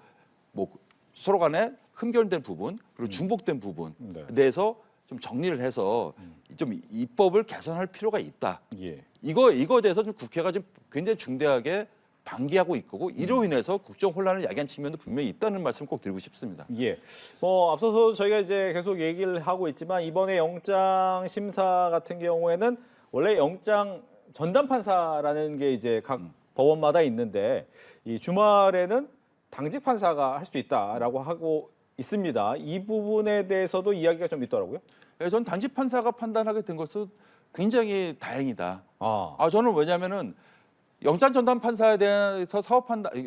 뭐 서로 간에 흠결된 부분 그리고 중복된 부분에 네. 대해서 좀 정리를 해서 좀 입법을 개선할 필요가 있다. 예. 이거에 대해서 좀 국회가 좀 굉장히 중대하게 방기하고 있고 이로 인해서 국정 혼란을 야기한 측면도 분명히 있다는 말씀 꼭 드리고 싶습니다. 예. 뭐 앞서서 저희가 이제 계속 얘기를 하고 있지만 이번에 영장 심사 같은 경우에는 원래 영장 전담 판사라는 게 이제 각 법원마다 있는데 이 주말에는 당직 판사가 할 수 있다라고 하고 있습니다. 이 부분에 대해서도 이야기가 좀 있더라고요. 저는 당직 판사가 판단하게 된 것은 굉장히 다행이다. 아, 저는 왜냐하면은 영장 전담 판사에 대해서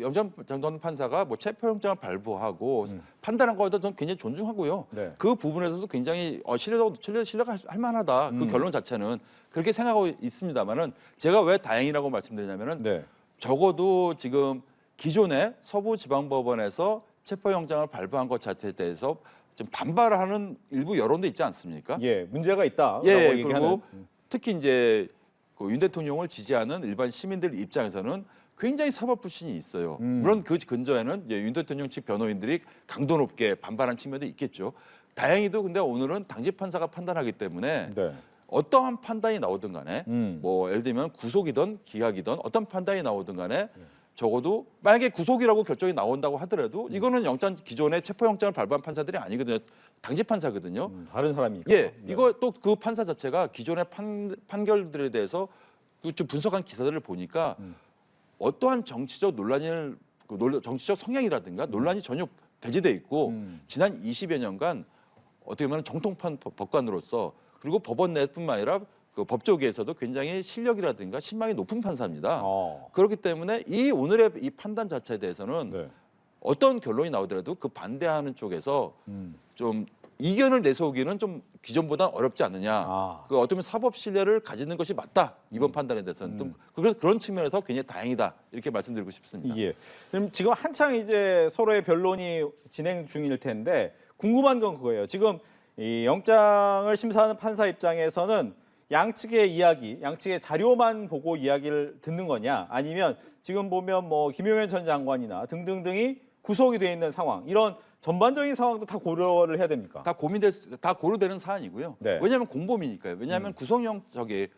영장 전담 판사가 뭐 체포영장을 발부하고 판단한 거에도 저는 굉장히 존중하고요. 네. 그 부분에서도 굉장히 신뢰할 만하다. 그 결론 자체는 그렇게 생각하고 있습니다만은 제가 왜 다행이라고 말씀드리냐면은 네. 적어도 지금 기존의 서부지방법원에서 체포영장을 발부한 것 자체에 대해서 좀 반발하는 일부 여론도 있지 않습니까? 예, 문제가 있다라고 예, 얘기하는. 그리고 특히 이제 그 윤 대통령을 지지하는 일반 시민들 입장에서는 굉장히 사법 불신이 있어요. 물론 그 근저에는 이제 윤 대통령 측 변호인들이 강도 높게 반발한 측면도 있겠죠. 다행히도 근데 오늘은 당직 판사가 판단하기 때문에 네. 어떠한 판단이 나오든 간에 뭐 예를 들면 구속이든 기각이든 어떤 판단이 나오든 간에 적어도 만약에 구속이라고 결정이 나온다고 하더라도 이거는 기존의 체포영장을 발부한 판사들이 아니거든요. 당직 판사거든요. 다른 사람이. 예, 이거 또 그 판사 자체가 기존의 판결들에 대해서 좀 분석한 기사들을 보니까 어떠한 정치적 정치적 성향이라든가 논란이 전혀 배제돼 있고 지난 20여 년간 어떻게 보면 정통판 법관으로서 그리고 법원 내뿐만 아니라 그 법조계에서도 굉장히 실력이라든가 신망이 높은 판사입니다. 그렇기 때문에 오늘의 이 판단 자체에 대해서는 네. 어떤 결론이 나오더라도 그 반대하는 쪽에서 좀 이견을 내세우기는 좀 기존보다 어렵지 않느냐. 아. 그 어쩌면 사법 신뢰를 가지는 것이 맞다. 이번 판단에 대해서는 좀 그런 측면에서 굉장히 다행이다. 이렇게 말씀드리고 싶습니다. 예. 그럼 지금 한창 이제 서로의 변론이 진행 중일 텐데 궁금한 건 그거예요. 지금 이 영장을 심사하는 판사 입장에서는 양측의 이야기, 양측의 자료만 보고 이야기를 듣는 거냐, 아니면 지금 보면 뭐 김용현 전 장관이나 등등등이 구속이 돼 있는 상황, 이런 전반적인 상황도 다 고려를 해야 됩니까? 다 고려되는 사안이고요. 네. 왜냐하면 공범이니까요. 왜냐하면 구속영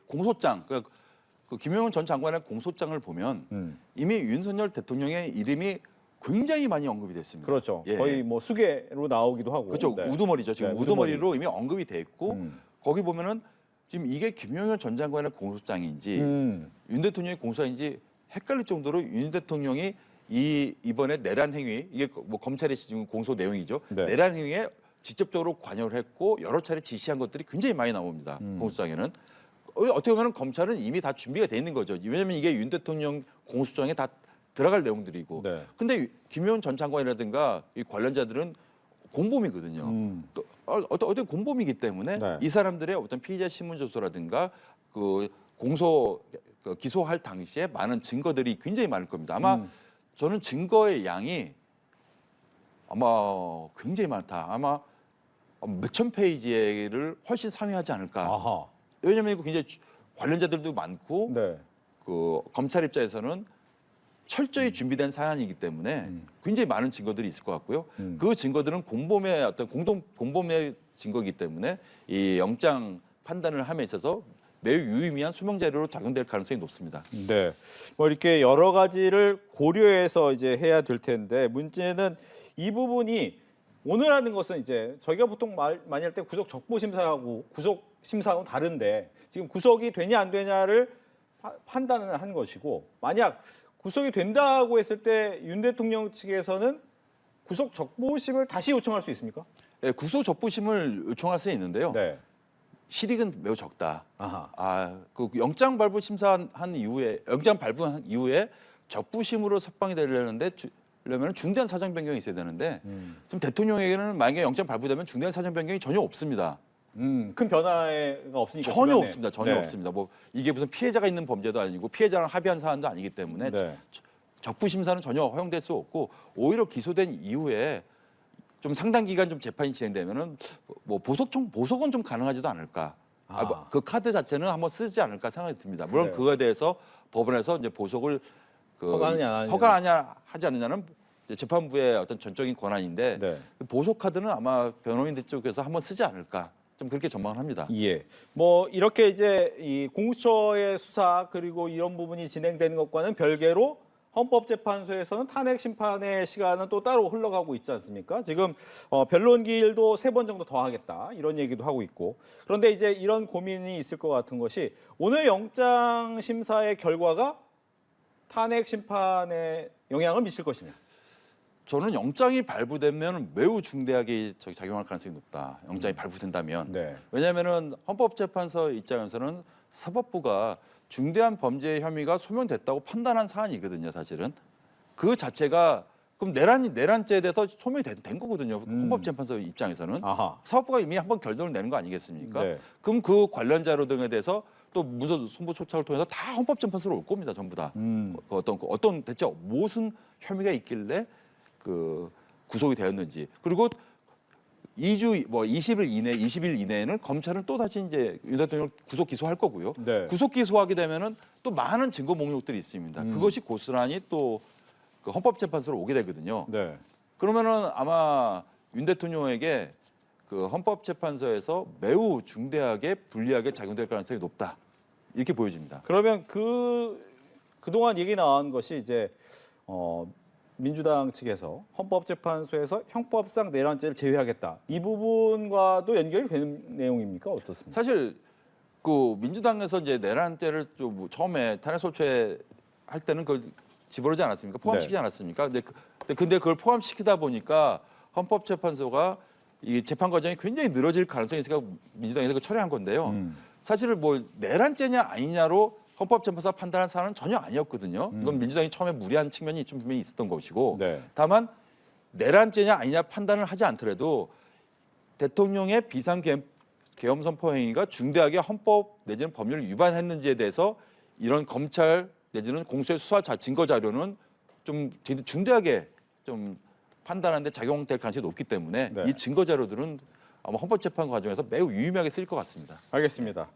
공소장 그 김용현 전 장관의 공소장을 보면 이미 윤석열 대통령의 이름이 굉장히 많이 언급이 됐습니다. 그렇죠. 예. 거의 뭐 수개로 나오기도 하고. 그렇죠. 네. 우두머리죠. 지금 네, 우두머리로 이미 언급이 돼 있고 거기 보면은 지금 이게 김용현 전 장관의 공소장인지 윤 대통령의 공소장인지 헷갈릴 정도로 윤 대통령이 이번에 내란 행위, 이게 뭐 검찰의 지금 공소 내용이죠. 네. 내란 행위에 직접적으로 관여를 했고 여러 차례 지시한 것들이 굉장히 많이 나옵니다. 공소장에는. 어떻게 보면 검찰은 이미 다 준비가 돼 있는 거죠. 왜냐하면 이게 윤 대통령 공소장에 다 들어갈 내용들이고. 네. 근데 김용현 전 장관이라든가 이 관련자들은 공범이거든요. 또 어떤 공범이기 때문에 네. 이 사람들의 어떤 피의자 신문 조서라든가 그 기소할 당시에 많은 증거들이 굉장히 많을 겁니다. 아마 저는 증거의 양이 아마 굉장히 많다. 아마 몇천 페이지를 훨씬 상회하지 않을까. 아하. 왜냐하면 이거 굉장히 관련자들도 많고 네. 그 검찰 입장에서는 철저히 준비된 사안이기 때문에 굉장히 많은 증거들이 있을 것 같고요. 그 증거들은 공범의 어떤 공범의 증거이기 때문에 이 영장 판단을 함에 있어서 매우 유의미한 소명 자료로 작용될 가능성이 높습니다. 네. 뭐 이렇게 여러 가지를 고려해서 이제 해야 될 텐데 문제는 이 부분이 오늘 하는 것은 이제 저희가 보통 많이 할 때 구속 적부 심사하고 구속 심사하고는 다른데 지금 구속이 되냐 안 되냐를 판단을 한 것이고, 만약 구속이 된다고 했을 때 윤 대통령 측에서는 구속 적부심을 다시 요청할 수 있습니까? 네, 구속 적부심을 요청할 수 있는데요. 네. 실익은 매우 적다. 아하. 그 영장 발부한 이후에 적부심으로 석방이 되려면 중대한 사정 변경이 있어야 되는데 지금 대통령에게는 만약에 영장 발부되면 중대한 사정 변경이 전혀 없습니다. 큰 변화가 없으니까 전혀 주변에. 없습니다. 전혀 네. 없습니다. 뭐 이게 무슨 피해자가 있는 범죄도 아니고 피해자랑 합의한 사안도 아니기 때문에 네. 적부 심사는 전혀 허용될 수 없고, 오히려 기소된 이후에 좀 상당 기간 좀 재판이 진행되면은 뭐 보석은 좀 가능하지도 않을까. 그 카드 자체는 한번 쓰지 않을까 생각이 듭니다. 물론 네. 그거에 대해서 법원에서 이제 보석을 허가하느냐, 안 하느냐. 허가하냐 하지 않느냐는 이제 재판부의 어떤 전적인 권한인데 네. 보석 카드는 아마 변호인들 쪽에서 한번 쓰지 않을까. 좀 그렇게 전망을 합니다. 예. 뭐 이렇게 이제 이 공수처의 수사 그리고 이런 부분이 진행되는 것과는 별개로 헌법재판소에서는 탄핵 심판의 시간은 또 따로 흘러가고 있지 않습니까? 지금 변론기일도 3번 정도 더 하겠다 이런 얘기도 하고 있고, 그런데 이제 이런 고민이 있을 것 같은 것이 오늘 영장 심사의 결과가 탄핵 심판에 영향을 미칠 것이냐. 저는 영장이 발부되면 매우 중대하게 작용할 가능성이 높다. 영장이 발부된다면. 네. 왜냐하면은 헌법재판소 입장에서는 사법부가 중대한 범죄 혐의가 소명됐다고 판단한 사안이거든요. 사실은 그 자체가 그럼 내란죄에 대해서 소명이 된 거거든요. 헌법재판소 입장에서는 아하. 사법부가 이미 한번 결론을 내는 거 아니겠습니까? 네. 그럼 그 관련 자료 등에 대해서 또 문서 송부 초착을 통해서 다 헌법재판소로 올 겁니다. 전부 다. 어떤 대체 무슨 혐의가 있길래 그 구속이 되었는지, 그리고 2주 뭐 20일 이내에는 검찰은 또 다시 이제 윤 대통령을 구속 기소할 거고요. 네. 구속 기소하게 되면은 또 많은 증거 목록들이 있습니다. 그것이 고스란히 또 그 헌법재판소로 오게 되거든요. 네. 그러면은 아마 윤 대통령에게 그 헌법재판소에서 매우 중대하게 불리하게 작용될 가능성이 높다. 이렇게 보여집니다. 그러면 그동안 얘기 나온 것이 이제 민주당 측에서 헌법재판소에서 형법상 내란죄를 제외하겠다. 이 부분과도 연결이 되는 내용입니까? 어떻습니까? 사실 그 민주당에서 이제 내란죄를 좀 처음에 탄핵 소추할 때는 그걸 집어넣지 않았습니까? 포함시키지 네. 않았습니까? 근데 그걸 포함시키다 보니까 헌법재판소가 이 재판 과정이 굉장히 늘어질 가능성이 있으니까 민주당에서 그 철회한 건데요. 사실은 뭐 내란죄냐 아니냐로 헌법재판소가 판단한 사안은 전혀 아니었거든요. 이건 민주당이 처음에 무리한 측면이 좀 분명히 있었던 것이고, 네. 다만 내란죄냐 아니냐 판단을 하지 않더라도 대통령의 비상계엄 선포 행위가 중대하게 헌법 내지는 법률을 위반했는지에 대해서 이런 검찰 내지는 공수처의 수사 증거 자료는 좀 중대하게 좀 판단하는데 작용될 가능성이 높기 때문에 네. 이 증거 자료들은 아마 헌법재판 과정에서 매우 유의미하게 쓰일 것 같습니다. 알겠습니다.